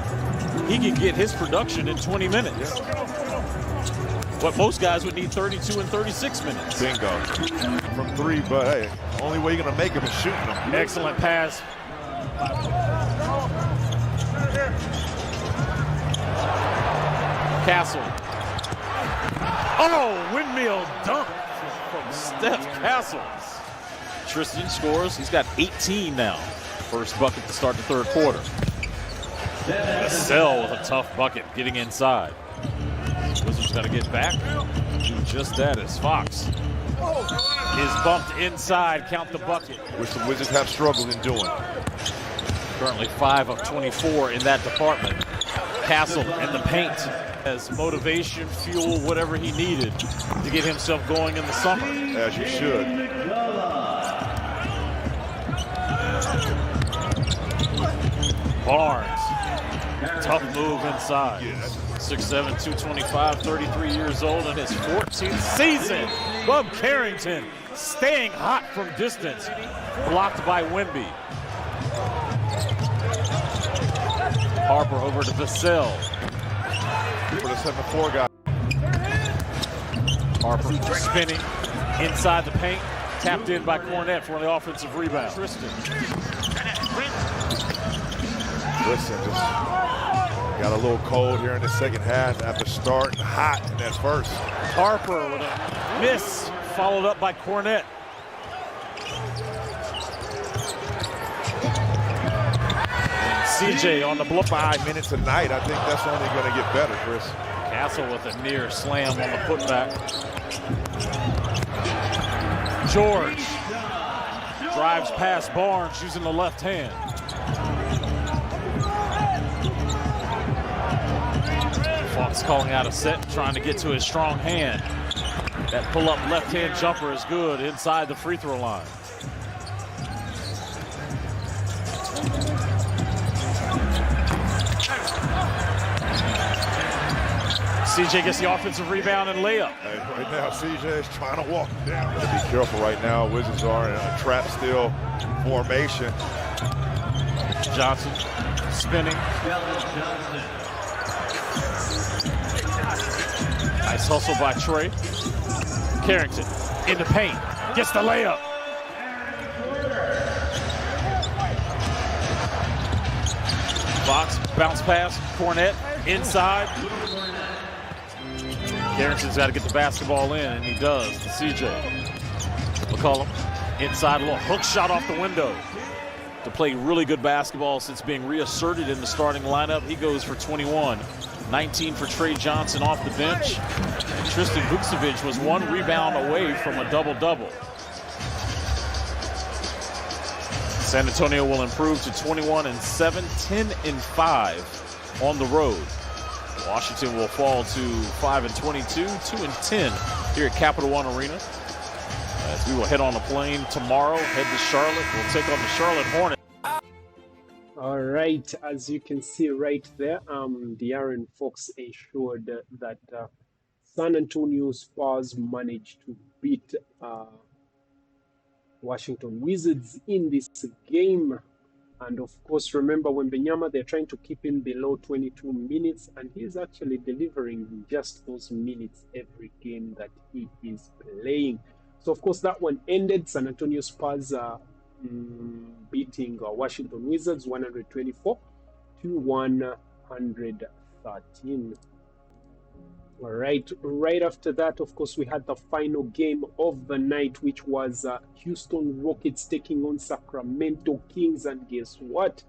He can get his production in 20 minutes. What most guys would need 32 and 36 minutes. Bingo. From 3, but hey, only way you're going to make him is shooting them. Excellent pass. Castle. Oh, windmill dunk from Steph Castles. Tristan scores. He's got 18 now. First bucket to start the third quarter. Vassell with a tough bucket getting inside. Wizards got to get back. Do just that as Fox is bumped inside. Count the bucket. Which the Wizards have struggled in doing. Currently 5 of 24 in that department. Castle in the paint as motivation, fuel, whatever he needed to get himself going in the summer. As you should. Barnes, tough move inside. 6'7", 225, 33 years old in his 14th season. Bub Carrington staying hot from distance. Blocked by Wimby. Harper over to Vassell. for the 7-4 guy. Harper spinning inside the paint. Tapped in by Cornette for the offensive rebound. Tristan just got a little cold here in the second half after starting hot in that first. Harper with a miss, followed up by Cornette. CJ on the block. 5 minutes a night. I think that's only going to get better, Chris. Castle with a near slam on the putback. George drives past Barnes using the left hand. Fox calling out a set, trying to get to his strong hand. That pull-up left-hand jumper is good inside the free throw line. CJ gets the offensive rebound and layup. Hey, right now, CJ is trying to walk down. Gotta be careful right now. Wizards are in a trap still formation. Johnson spinning. Nice hustle by Trey. Carrington in the paint. Gets the layup. Fox bounce pass. Cornette inside. Carrington's got to get the basketball in, and he does to CJ. McCollum inside, a little hook shot off the window. To play really good basketball since being reasserted in the starting lineup. He goes for 21. 19 for Trey Johnson off the bench. Tristan Vukcevic was one rebound away from a double-double. San Antonio will improve to 21-7, 10-5 on the road. Washington will fall to 5-22, 2-10 here at Capital One Arena. As we will head on a plane tomorrow, head to Charlotte. We'll take on the Charlotte Hornets. All right, as you can see right there, De'Aaron Fox ensured that San Antonio Spurs managed to beat Washington Wizards in this game. And of course, remember Wembanyama, they're trying to keep him below 22 minutes, and he's actually delivering just those minutes every game that he is playing. So of course, that one ended. San Antonio Spurs beating Washington Wizards 124 to 113. All right, right after that, of course, we had the final game of the night, which was Houston Rockets taking on Sacramento Kings. And guess what?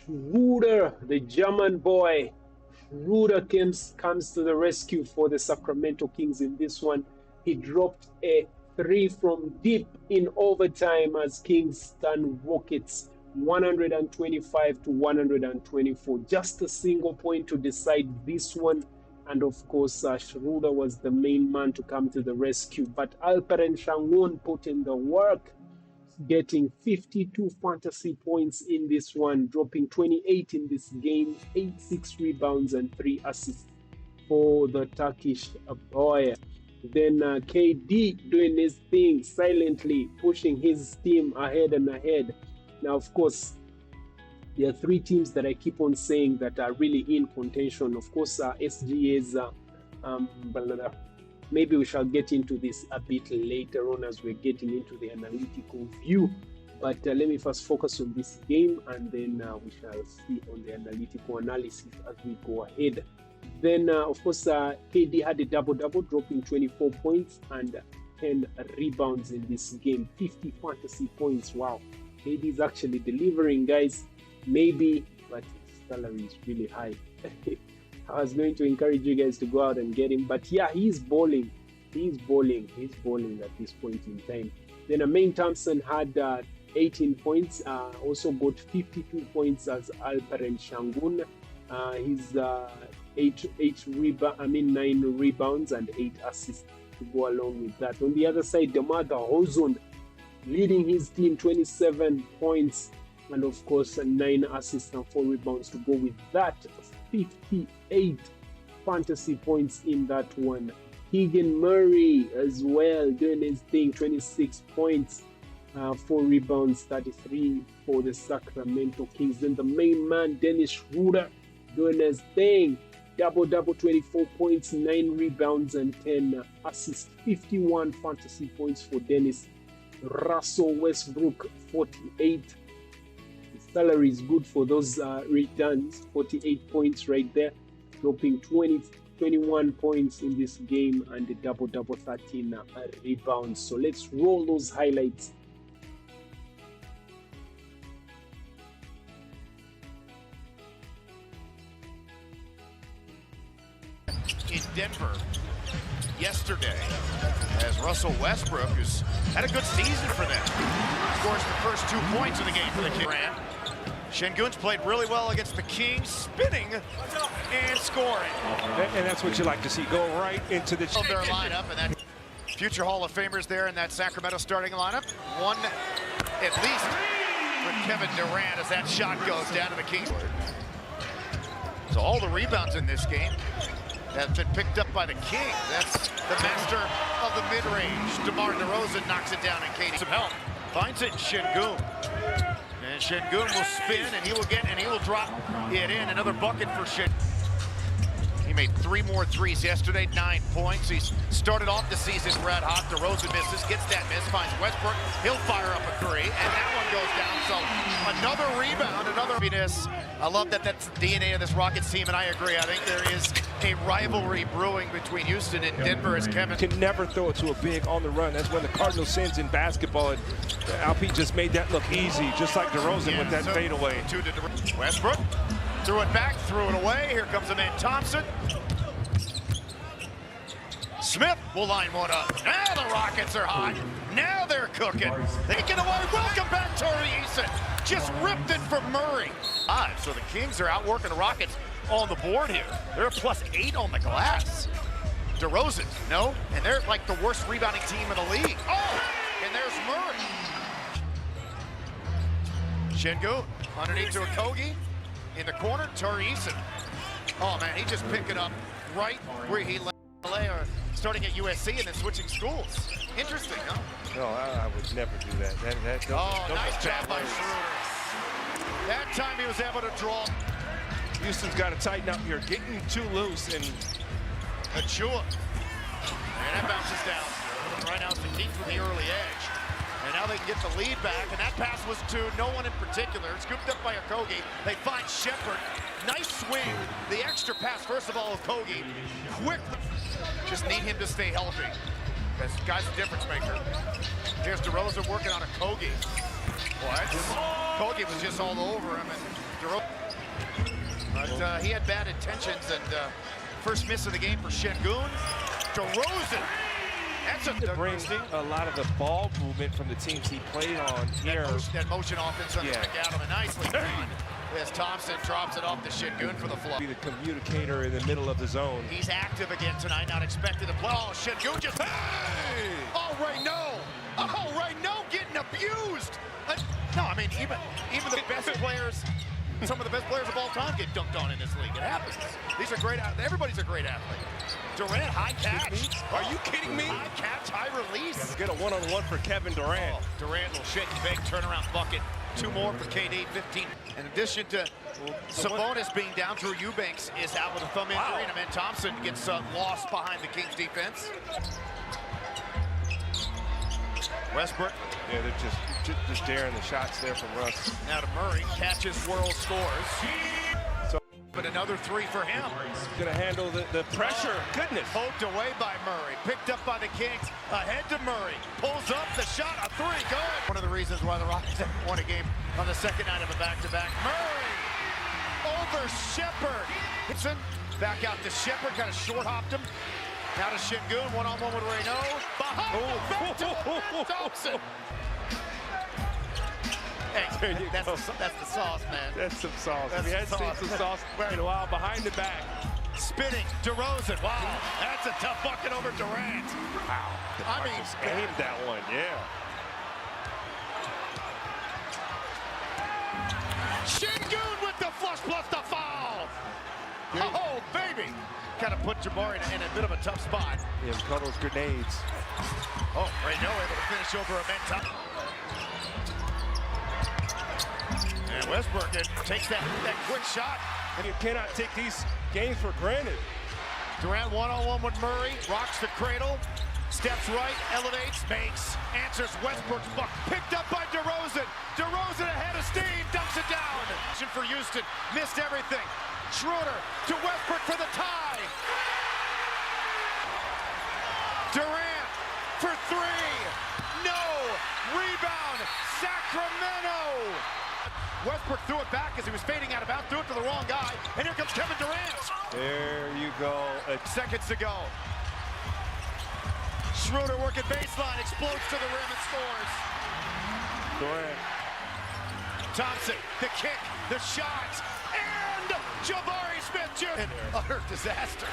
Schröder, the German boy, Schröder comes to the rescue for the Sacramento Kings in this one. He dropped a 3 from deep in overtime as Kings stun Rockets 125 to 124. Just a single point to decide this one. And of course, Schröder was the main man to come to the rescue. But Alperen Sengun put in the work, getting 52 fantasy points in this one, dropping 28 in this game, 6 rebounds and 3 assists for the Turkish boy. Then KD doing his thing silently, pushing his team ahead and ahead. Now, of course, there are 3 teams that I keep on saying that are really in contention. Of course, SGA's, maybe we shall get into this a bit later on as we're getting into the analytical view. But let me first focus on this game, and then we shall see on the analytical analysis as we go ahead. Then, of course, KD had a double-double, dropping 24 points and 10 rebounds in this game. 50 fantasy points. Wow. KD is actually delivering, guys. Maybe, but his salary is really high. I was going to encourage you guys to go out and get him. But yeah, he's balling. He's balling at this point in time. Then Amin Thompson had 18 points. Also got 52 points as Alperen Sengun. He's 9 rebounds and 8 assists to go along with that. On the other side, DeMar DeRozan leading his team, 27 points. And of course, 9 assists and 4 rebounds to go with that. 58 fantasy points in that one. Keegan Murray as well doing his thing, 26 points, 4 rebounds, 33 for the Sacramento Kings. Then the main man, Dennis Schröder, doing his thing, double, 24 points, 9 rebounds, and 10 assists. 51 fantasy points for Dennis. Russell Westbrook, 48. The salary is good for those returns. 48 points right there, dropping 21 points in this game, and a double, 13 rebounds. So let's roll those highlights. In Denver yesterday, as Russell Westbrook, who's had a good season for them, scores the first 2 points in the game for the Kings. Şengün's played really well against the Kings, spinning and scoring. And that's what you like to see, go right into the their lineup, and that future Hall of Famers there in that Sacramento starting lineup. One at least with Kevin Durant as that shot goes down to the Kings. So all the rebounds in this game have been picked up by the Kings. That's the master of the mid-range. DeMar DeRozan knocks it down, and Katie some help. Finds it in Şengün. And Şengün will spin, and he will drop it in. Another bucket for Şengün. He made 3 more threes yesterday, 9 points. He's started off the season red hot. DeRozan misses, gets that miss, finds Westbrook. He'll fire up a 3, and that one goes down. So another rebound, another happiness. I love that that's the DNA of this Rockets team, and I agree. I think there is a rivalry brewing between Houston and Denver as Kevin can never throw it to a big on the run. That's one of the cardinal sins in basketball, and Alpine just made that look easy, just like DeRozan with that fadeaway. Westbrook threw it back, threw it away. Here comes the man Thompson. Smith will line one up. Now the Rockets are hot. Now they're cooking. They get away. Welcome back, TOR-BKN. Just ripped it from Murray. So the Kings are outworking the Rockets on the board here. They're a +8 on the glass. DeRozan, no, and they're like the worst rebounding team in the league. Oh, and there's Murray. Şengün underneath to Okogie. In the corner, TOR-BKN. Oh man, he just picked it up right where he lay, or starting at USC and then switching schools. Interesting, huh? No, I would never do that. Nice job by Schröder. That time he was able to draw. Houston's got to tighten up here, getting too loose, and HOU-SAC. And that bounces down. Right now it's the Kings with the early edge. And now they can get the lead back, and that pass was to no one in particular. Scooped up by Okogie. They find Shepherd. Nice swing. The extra pass, first of all, Okogie. Quick. Just need him to stay healthy. This guy's a difference maker. Here's DeRozan working on Okogie. What? Okogie was just all over him, and but he had bad intentions, and first miss of the game for Şengün. DeRozan. That's to bring a lot of the ball movement from the teams he played on here. That motion offense on the McAdam, nicely done. As Thompson drops it off to Şengün for the flow. Be the communicator in the middle of the zone. He's active again tonight, not expected to play. Oh, Şengün just, hey! Oh, right, no! Oh, right, no, getting abused! No, I mean, even the best players, some of the best players of all time get dunked on in this league. It happens. These are great, everybody's a great athlete. Durant, high catch. Are you kidding me? High catch, high release. Get a one-on-one for Kevin Durant. Oh, Durant will shake and bake, turnaround bucket. 2 more for KD, 15. In addition to Sabonis being down, Drew Eubanks is out with a thumb injury, and Amen Thompson gets lost behind the Kings defense. Westbrook. Yeah, they're just daring the shots there from Russ. Now to Murray, catches, swirls, scores. But another 3 for him. Gonna handle the pressure. Goodness. Poked away by Murray. Picked up by the Kings. Ahead to Murray. Pulls up the shot. A 3. Good. One of the reasons why the Rockets haven't won a game on the second night of a back-to-back. Murray over Shepherd. Gibson back out to Shepherd. Kind of short-hopped him. Now to Şengün. One-on-one with Reynaud. Behind back to Thompson. Hey, that's the sauce, man. That's some sauce. That's we had seen some sauce in a while behind the back. Spinning, DeRozan. Wow, that's a tough bucket over Durant. Wow. I mean, aimed that one, yeah. Şengün with the flush plus the foul. Oh, baby. Kind of put Jabari in a bit of a tough spot. Yeah, we call those grenades. Oh, Reynaud able to finish over Amen Thompson. And Westbrook takes that quick shot. And you cannot take these games for granted. Durant one-on-one with Murray, rocks the cradle, steps right, elevates, makes, answers Westbrook's buck, picked up by DeRozan. DeRozan ahead of steam, dumps it down. For Houston, missed everything. Schröder to Westbrook for the tie. Durant for three. No. Rebound. Sacramento. Westbrook threw it back as he was fading out of bounds, threw it to the wrong guy, and here comes Kevin Durant. There you go. Seconds to go. Schröder working baseline, explodes to the rim and scores. Durant. Thompson, the kick, the shot, and Jabari Smith Jr. Utter disaster.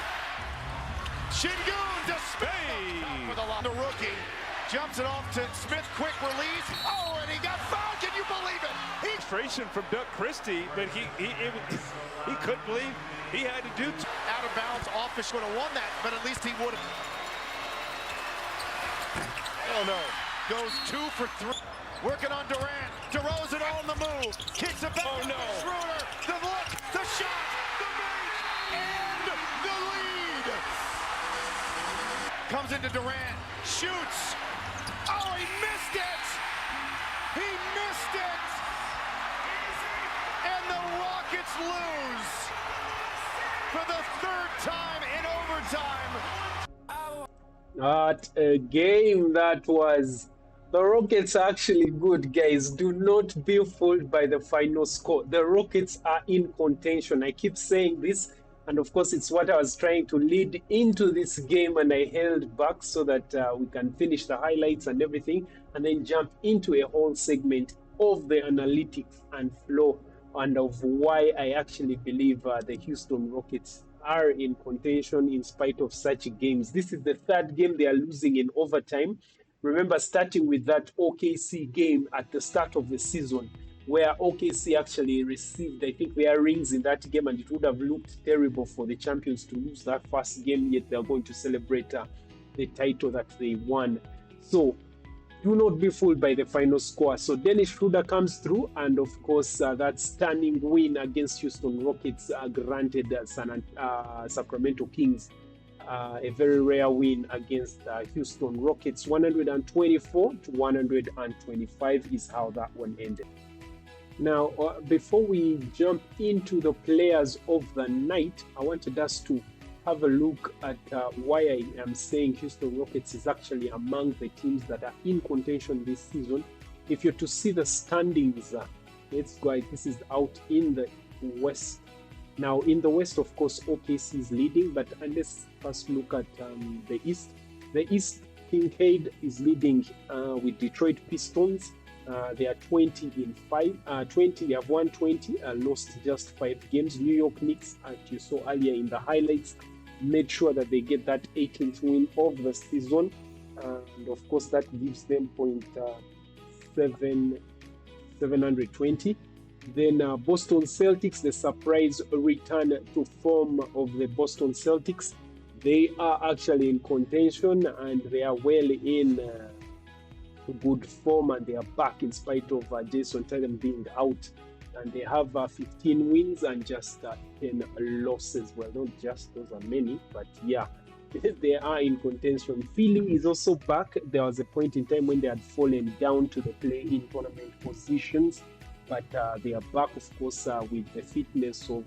Şengün to Smith for the rookie. Jumps it off to Smith, quick release. Oh, and he got fouled. Can you believe it? Frustration from Doug Christie, but he couldn't believe he had to do out of bounds. Office would have won that, but at least he would have. Oh no! Goes 2 for 3. Working on Durant. DeRozan on the move. Kicks it back. Oh no! Schröder. The look. The shot. The make. And the lead. Comes into Durant. Shoots. Oh, he missed it! He missed it! And the Rockets lose for the 3rd time in overtime. At a game that was... The Rockets are actually good, guys. Do not be fooled by the final score. The Rockets are in contention. I keep saying this. And of course, it's what I was trying to lead into this game, and I held back so that we can finish the highlights and everything, and then jump into a whole segment of the analytics and flow, and of why I actually believe the Houston Rockets are in contention in spite of such games. This is the 3rd game they are losing in overtime. Remember, starting with that OKC game at the start of the season, where OKC actually received, I think, their rings in that game, and it would have looked terrible for the champions to lose that first game, yet they're going to celebrate the title that they won. So do not be fooled by the final score. So Dennis Schröder comes through, and of course that stunning win against Houston Rockets granted Sacramento Kings a very rare win against Houston Rockets. 124 to 125 is how that one ended. Now, before we jump into the players of the night, I wanted us to have a look at why I am saying Houston Rockets is actually among the teams that are in contention this season. If you're to see the standings, let's go. This is out in the West. Now, in the West, of course, OKC is leading, but let's first look at the East. The East, Kincaid is leading with Detroit Pistons. They are 20 they have won 20, lost just 5 games. New York Knicks, as you saw earlier in the highlights, made sure that they get that 18th win of the season, and of course that gives them 720. Then Boston Celtics, the surprise return to form of the Boston Celtics. They are actually in contention, and they are well in good form, and they are back in spite of Jason Tatum being out, and they have 15 wins and just 10 losses. Well, not just, those are many, but yeah, they are in contention. Philly is also back. There was a point in time when they had fallen down to the play-in tournament positions, but they are back, of course, with the fitness of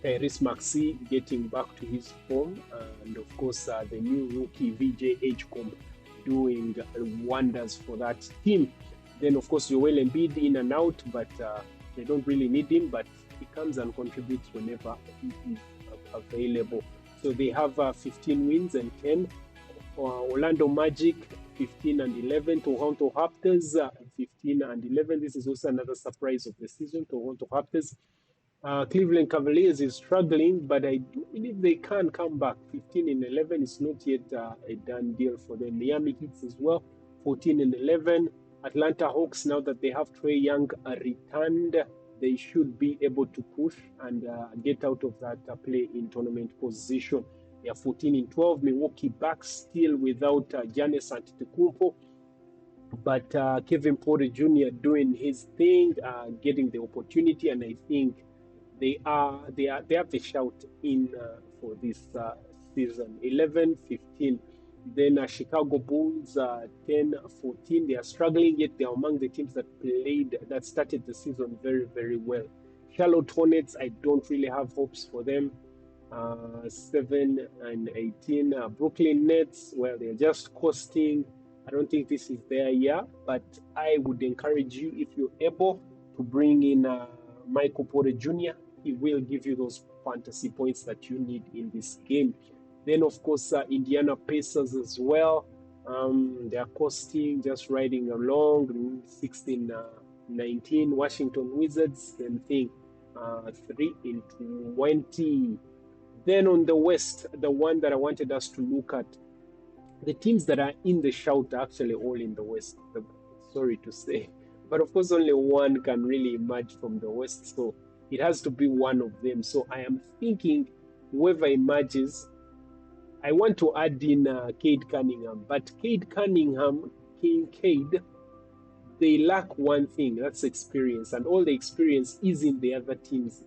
Tyrese Maxey getting back to his form, and of course the new rookie VJ Edgecombe doing wonders for that team. Then of course Joel Embiid in and out, but they don't really need him, but he comes and contributes whenever he is available. So they have 15 wins and 10. Orlando Magic 15 and 11. Toronto Raptors 15 and 11. This is also another surprise of the season, Toronto Raptors. Cleveland Cavaliers is struggling, but I do believe they can come back. 15 and 11 is not yet a done deal for them. Miami Heat as well, 14 and 11. Atlanta Hawks, now that they have Trae Young returned, they should be able to push and get out of that play-in tournament position. They are 14 and 12. Milwaukee Bucks still without Giannis Antetokounmpo, but Kevin Porter Jr. doing his thing, getting the opportunity, and I think they have the shout in for this season. 11-15. Then Chicago Bulls 10-14. They are struggling, yet they are among the teams that started the season very, very well. Charlotte Hornets, I don't really have hopes for them. 7-18. Brooklyn Nets, well, they're just coasting. I don't think this is their year, but I would encourage you, if you're able, to bring in Michael Porter Jr. He will give you those fantasy points that you need in this game. Then, of course, Indiana Pacers as well. They are coasting, just riding along. 16-19. Washington Wizards, same thing. 3-20. Then on the West, the one that I wanted us to look at, the teams that are in the shout are actually all in the West. Sorry to say. But of course, only one can really emerge from the West. So it has to be one of them. So I am thinking whoever emerges, I want to add in Cade Cunningham. But Cade Cunningham, Cade, they lack one thing. That's experience. And all the experience is in the other teams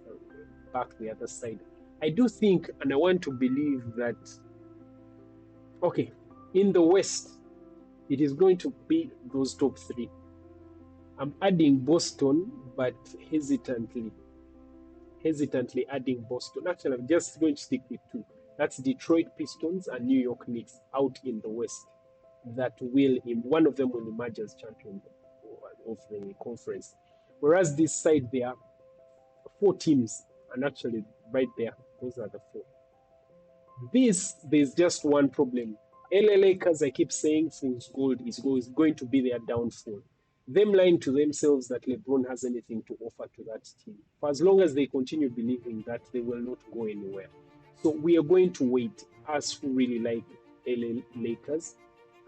back the other side. I do think, and I want to believe that, okay, in the West, it is going to be those top three. I'm adding Boston, but hesitantly adding Boston. Actually, I'm just going to stick with two. That's Detroit Pistons and New York Knicks out in the West. One of them will emerge as champion of the conference. Whereas this side, there are 4 teams, and actually right there, those are the 4. There's just one problem. LA Lakers, I keep saying, fool's gold is going to be their downfall. Them lying to themselves that LeBron has anything to offer to that team. For as long as they continue believing that, they will not go anywhere. So we are going to wait, us who really like LA Lakers,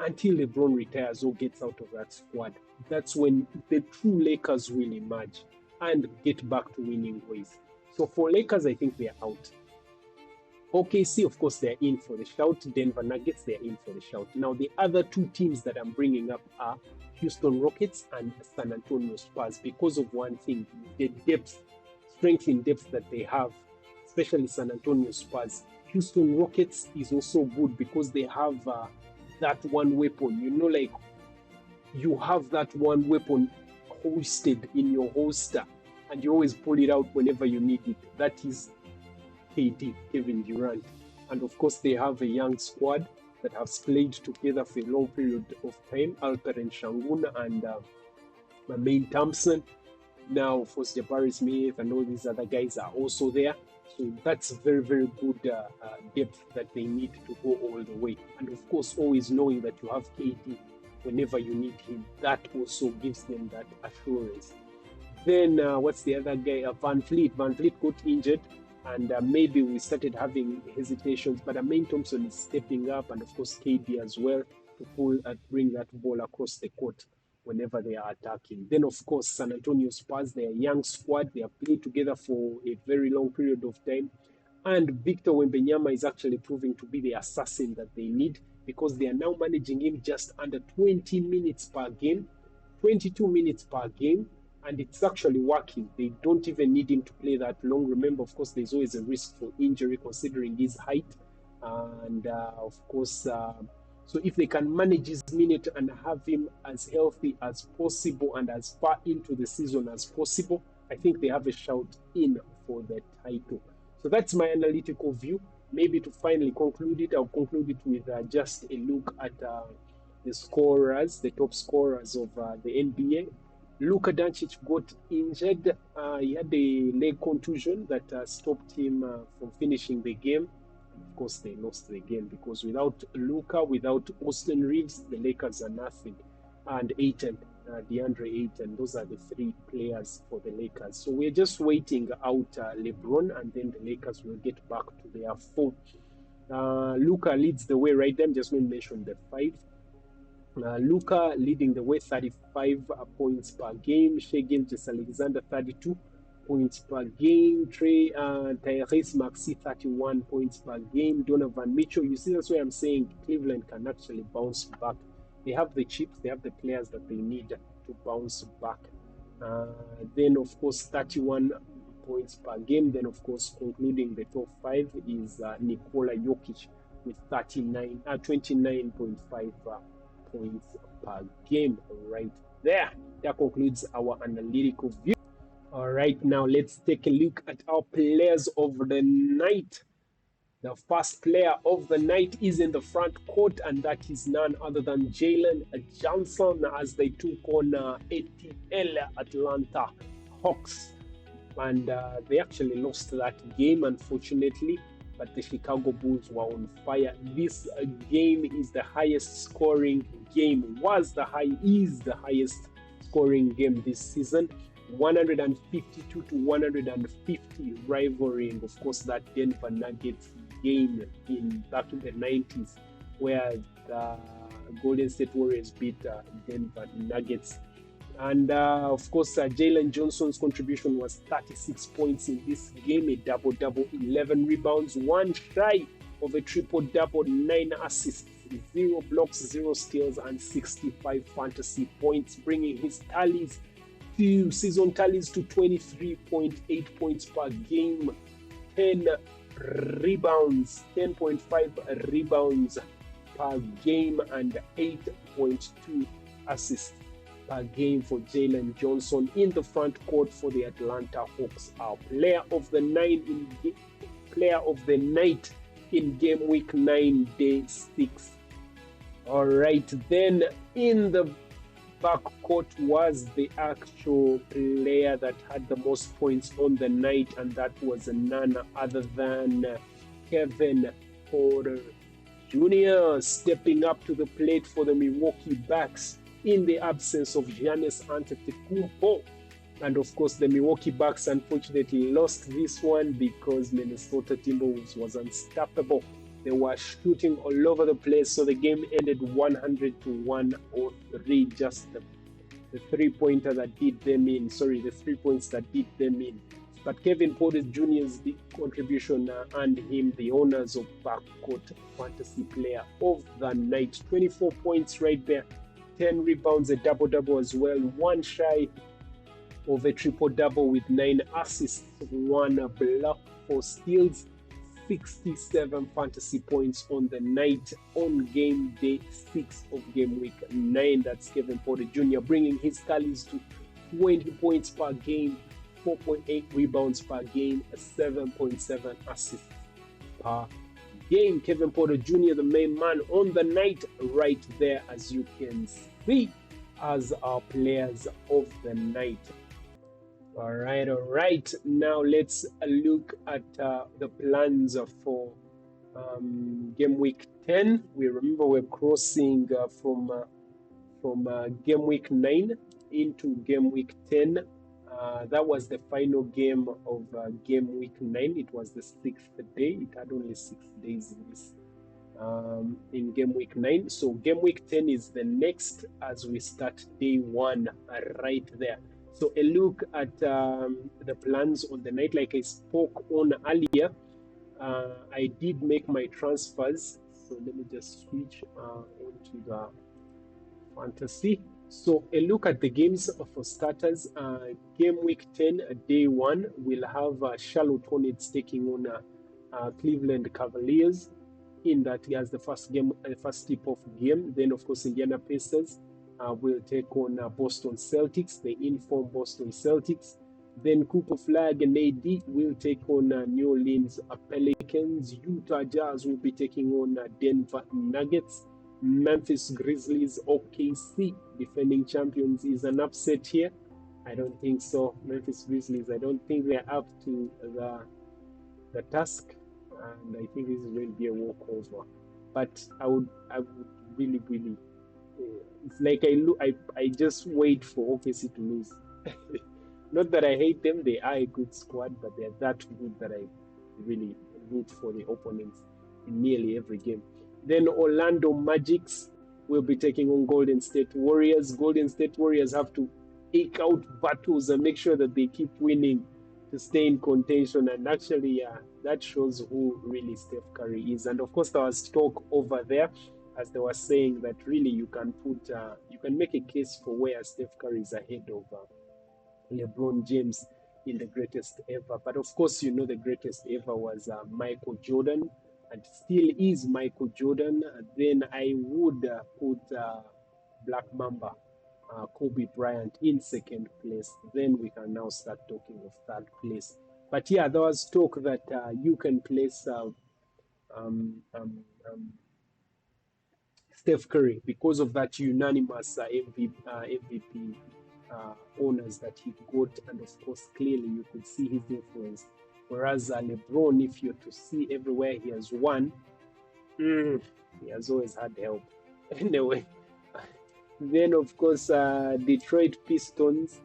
until LeBron retires or gets out of that squad. That's when the true Lakers will emerge and get back to winning ways. So for Lakers, I think they are out. OKC, of course, they're in for the shout. Denver Nuggets, they're in for the shout. Now, the other 2 teams that I'm bringing up are Houston Rockets and San Antonio Spurs, because of one thing, the strength in depth that they have, especially San Antonio Spurs. Houston Rockets is also good because they have that one weapon. You know, like, you have that one weapon hoisted in your holster, and you always pull it out whenever you need it. That is KD, Kevin Durant. And of course, they have a young squad that have played together for a long period of time. Alperen Sengun and Jermaine Thompson. Now, of course, Jabari Smith and all these other guys are also there. So that's very, very good depth that they need to go all the way. And of course, always knowing that you have KD whenever you need him, that also gives them that assurance. Then, what's the other guy? Van Vliet. Van Vliet got injured, and maybe we started having hesitations, but Jermaine Thompson is stepping up, and of course KD as well, to bring that ball across the court whenever they are attacking. Then, of course, San Antonio Spurs, they're a young squad. They have played together for a very long period of time. And Victor Wembanyama is actually proving to be the assassin that they need, because they are now managing him just under 20 minutes per game, 22 minutes per game, and it's actually working. They don't even need him to play that long. Remember, of course, there's always a risk for injury considering his height. And, of course, so if they can manage his minute and have him as healthy as possible and as far into the season as possible, I think they have a shout in for the title. So that's my analytical view. Maybe to finally conclude it, I'll conclude it with just a look at the scorers, the top scorers of the NBA. Luka Doncic got injured. He had a leg contusion that stopped him from finishing the game. Of course, they lost the game because without Luka, without Austin Reeves, the Lakers are nothing. And DeAndre Ayton, those are the 3 players for the Lakers. So we're just waiting out LeBron, and then the Lakers will get back to their form. Luka leads the way right there. I'm just going to mention the 5. Luka leading the way, 35 points per game. Shai Gilgeous-Alexander, 32 points per game. Tyrese Maxey, 31 points per game. Donovan Mitchell, you see, that's why I'm saying Cleveland can actually bounce back. They have the chips, they have the players that they need to bounce back. Then, of course, 31 points per game. Then, of course, concluding the top 5 is Nikola Jokic with 29.5 points per game right there. That concludes our analytical view. All right, now let's take a look at our players of the night. The first player of the night is in the front court, and that is none other than Jalen Johnson as they took on ATL Atlanta Hawks. And they actually lost that game, unfortunately, but the Chicago Bulls were on fire. This game is the highest scoring game, is the highest scoring game this season. 152 to 150, rivaling, of course, that Denver Nuggets game back in the 90s, where the Golden State Warriors beat Denver Nuggets. And of course, Jalen Johnson's contribution was 36 points in this game, a double-double, 11 rebounds, 1 shy of a triple-double, 9 assists, 0 blocks, 0 steals, and 65 fantasy points, bringing his season tallies to 23.8 points per game, 10 rebounds, 10.5 rebounds per game, and 8.2 assists per game for Jalen Johnson in the front court for the Atlanta Hawks. Our player of the night in game week 9, day 6. All right, then in the backcourt was the actual player that had the most points on the night, and that was none other than Kevin Porter Jr. stepping up to the plate for the Milwaukee Bucks in the absence of Giannis Antetokounmpo. And of course, the Milwaukee Bucks unfortunately lost this one because Minnesota Timberwolves was unstoppable. They were shooting all over the place, so the game ended 100 to 103. Just the 3-pointer that did them in. The 3 points that did them in. But Kevin Porter Jr.'s contribution earned him the honors of backcourt fantasy player of the night. 24 points right there, 10 rebounds, a double-double as well, 1 shy of a triple-double with 9 assists, 1 block, 4 steals, 67 fantasy points on the night on game day 6 of game week 9. That's Kevin Porter Jr. bringing his tallies to 20 points per game, 4.8 rebounds per game, 7.7 assists per game. Kevin Porter Jr., the main man on the night, right there, as you can see, as our players of the night. All right. Now let's look at the plans for game week 10. We remember we're crossing from game week 9 into game week 10. That was the final game of game week 9. It was the 6th day. It had only 6 days in this in game week 9. So game week 10 is the next as we start day 1 right there. So a look at the plans on the night, like I spoke on earlier. I did make my transfers. So let me just switch onto the fantasy. So a look at the games for starters. Game week 10, day 1, we'll have Charlotte Hornets taking on Cleveland Cavaliers. In that, he has the first tip-off game. Then, of course, Indiana Pacers will take on Boston Celtics, the informed Boston Celtics. Then Cooper Flag and AD will take on New Orleans Pelicans. Utah Jazz will be taking on Denver Nuggets. Memphis Grizzlies, OKC, defending champions, is an upset here. I don't think so. Memphis Grizzlies, I don't think they're up to the task, and I think this will be a walkover. But I would really, it's like I just wait for OKC to lose. Not that I hate them; they are a good squad, but they're that good that I really root for the opponents in nearly every game. Then Orlando Magics will be taking on Golden State Warriors. Golden State Warriors have to eke out battles and make sure that they keep winning to stay in contention. And actually, that shows who really Steph Curry is. And of course, there was talk over there, as they were saying, that really you can make a case for where Steph Curry is ahead of LeBron James in the greatest ever. But of course, you know, the greatest ever was Michael Jordan, and still is Michael Jordan. Then I would put Black Mamba, Kobe Bryant, in second place. Then we can now start talking of third place. But yeah, there was talk that you can place Steph Curry because of that unanimous MVP honors that he got, and of course clearly you could see his influence. Whereas LeBron, if you're to see everywhere he has won, he has always had help. Anyway, then of course Detroit Pistons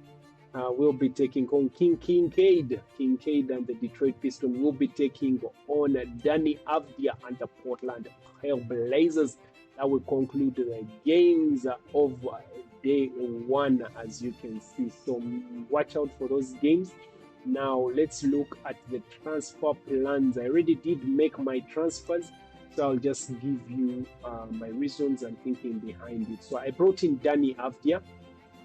will be taking on Kincaid and the Detroit Pistons will be taking on Danny Avdia and the Portland Trailblazers. That will conclude the games of day one, as you can see. So watch out for those games. Now let's look at the transfer plans. I already did make my transfers, so I'll just give you my reasons and thinking behind it. So I brought in Danny Avdia.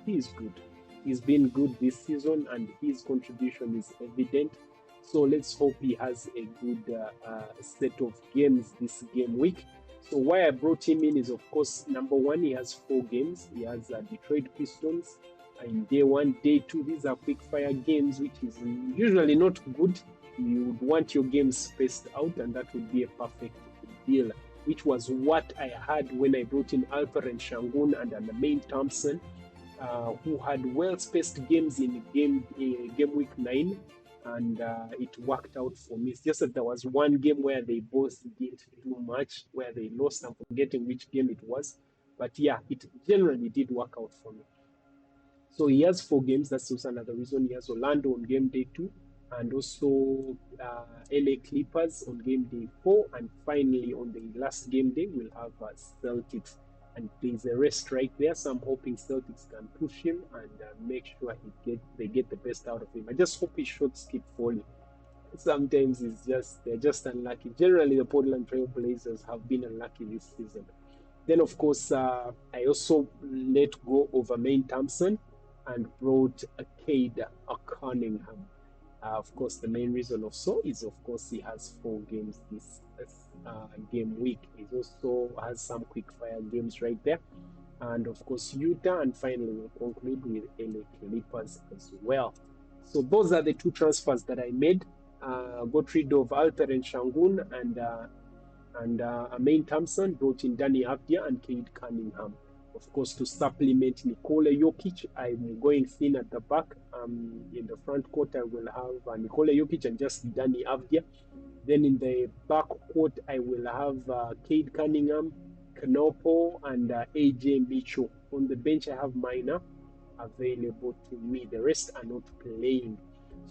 He is good. He's been good this season and his contribution is evident. So let's hope he has a good set of games this game week. So why I brought him in is, of course, number one, he has 4 games. He has Detroit Pistons in day 1, day 2. These are quick fire games, which is usually not good. You would want your games spaced out, and that would be a perfect deal, which was what I had when I brought in Alperen Şengün and Jermaine Thompson, who had well-spaced games in game week 9. And it worked out for me. It's just that there was one game where they both didn't do much, where they lost. I'm forgetting which game it was. But yeah, it generally did work out for me. So he has 4 games. That's also another reason. He has Orlando on game day 2, and also LA Clippers on game day 4. And finally, on the last game day, we'll have Celtics. And there's a rest right there, so I'm hoping Celtics can push him and make sure they get the best out of him. I just hope his shots keep falling. Sometimes they're just unlucky. Generally, the Portland Trail Blazers have been unlucky this season. Then, of course, I also let go of Jermaine Thompson and brought Cade Cunningham. Of course, the main reason of so is, of course, he has 4 games this game week. He also has some quick fire games right there. And of course, Utah, and finally we'll conclude with LA Clippers as well. So those are the 2 transfers that I made. Got rid of Alperen Şengün and Jermaine Thompson, brought in Danny Avdia and Cade Cunningham. Of course, to supplement Nikola Jokic, I'm going thin at the back. In the front court, I will have Nikola Jokic and just Danny Avdia. Then in the back court, I will have Cade Cunningham, Knopo, and AJ Mitchell. On the bench, I have Minor available to me. The rest are not playing.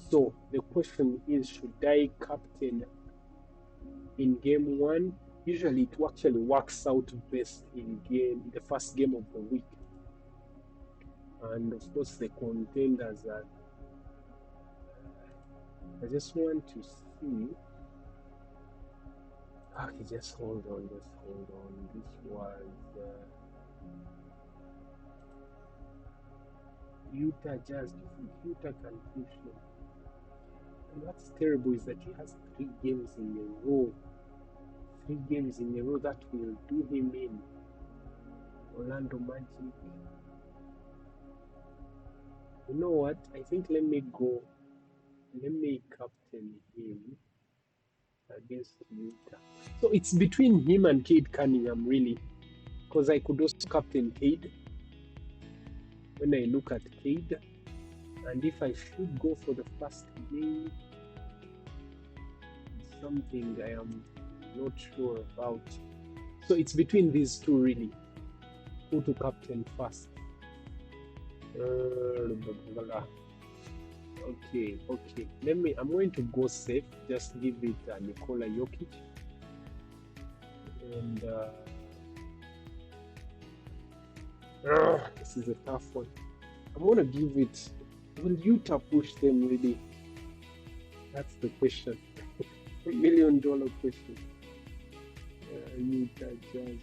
So the question is, should I captain in game 1? Usually it actually works out best in the first game of the week. And of course the contenders are, I just want to see. Okay, just hold on. This was Utah Jazz. Utah can push him. And what's terrible is that he has 3 games in a row. 3 games in a row that will do him in. Orlando Magic. You know what? I think let me captain him against Utah. So it's between him and Cade Cunningham, really. Because I could also captain Cade when I look at Cade. And if I should go for the first game, something I am not sure about. So it's between these 2 really. Who to captain first? Okay. I'm going to go safe. Just give it Nikola Jokic. And this is a tough one. I'm going to give it. Will Utah push them really? That's the question. $1 million question. Utah Jazz.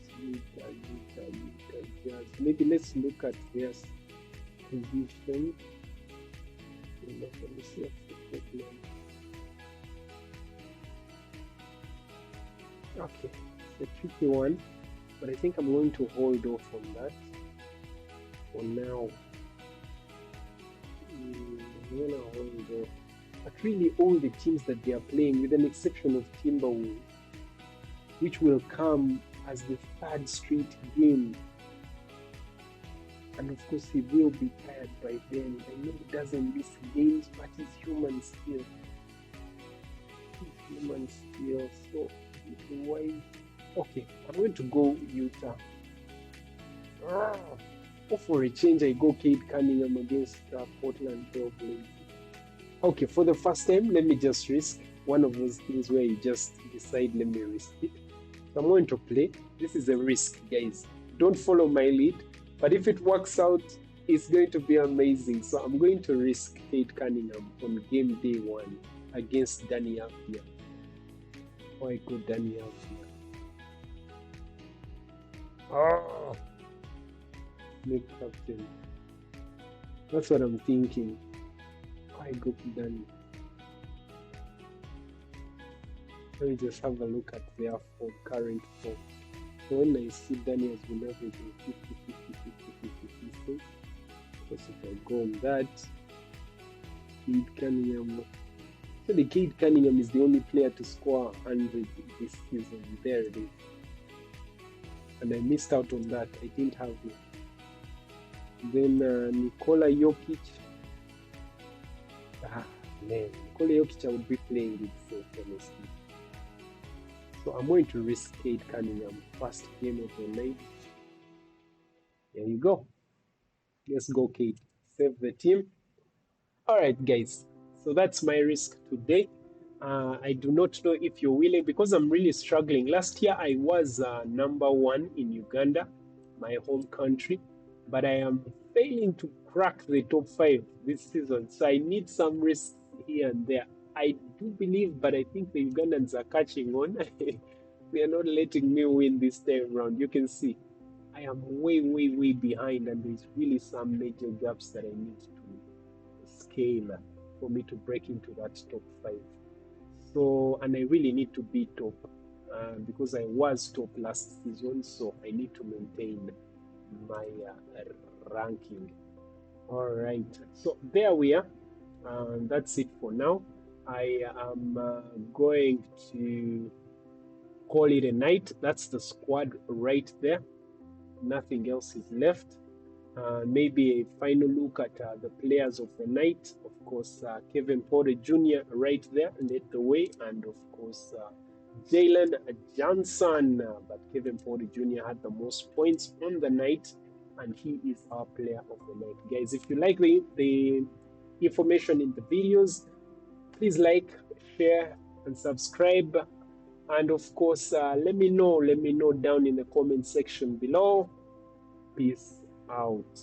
Maybe let's look at their position. Let me see. Portland. Okay, it's a tricky one, but I think I'm going to hold off on that for now. I'm gonna hold off. But really, all the teams that they are playing, with an exception of Timberwolves, which will come as the third straight game. And of course, he will be tired by then. I know he doesn't miss games, but he's human still. He's human still. So, why? Okay, I'm going to go Utah. Or for a change, I go Cade Cunningham against Portland Trail Blazers. Okay, for the first time, let me just risk one of those things where you just decide, let me risk it. So I'm going to play. This is a risk, guys. Don't follow my lead. But if it works out, it's going to be amazing. So I'm going to risk Cade Cunningham on game day 1 against Danny Avdia. Oh, I go Danny Avdia. Oh, make captain. That's what I'm thinking. I go Danny. Let me just have a look at their current form. So when I see Danny has been averaging 50, because if I go on that, Cade Cunningham. So the Cade Cunningham is the only player to score 100 this season. There it is. And I missed out on that. I didn't have it. Then Nikola Jokic. Man, Nikola Jokic I would be playing with safe, honestly. So I'm going to risk Cade Cunningham, first game of the night. There you go. Let's go, Cade. Save the team. All right, guys. So that's my risk today. I do not know if you're willing, because I'm really struggling. Last year I was number 1 in Uganda, my home country, but I am failing to crack the top 5 this season. So I need some risks here and there. I do believe, but I think the Ugandans are catching on. They are not letting me win this time round. You can see I am way, way, way behind, and there's really some major gaps that I need to scale for me to break into that top 5. So, and I really need to be top because I was top last season, so I need to maintain my ranking. All right, so there we are. That's it for now. I am going to call it a night. That's the squad right there. Nothing else is left. Maybe a final look at the players of the night. Of course, Kevin Porter Jr. right there led the way, and of course Jalen Johnson. But Kevin Porter Jr. had the most points on the night, and he is our player of the night. Guys, if you like the information in the videos, please like, share, and subscribe. And of course, let me know down in the comment section below. Peace out.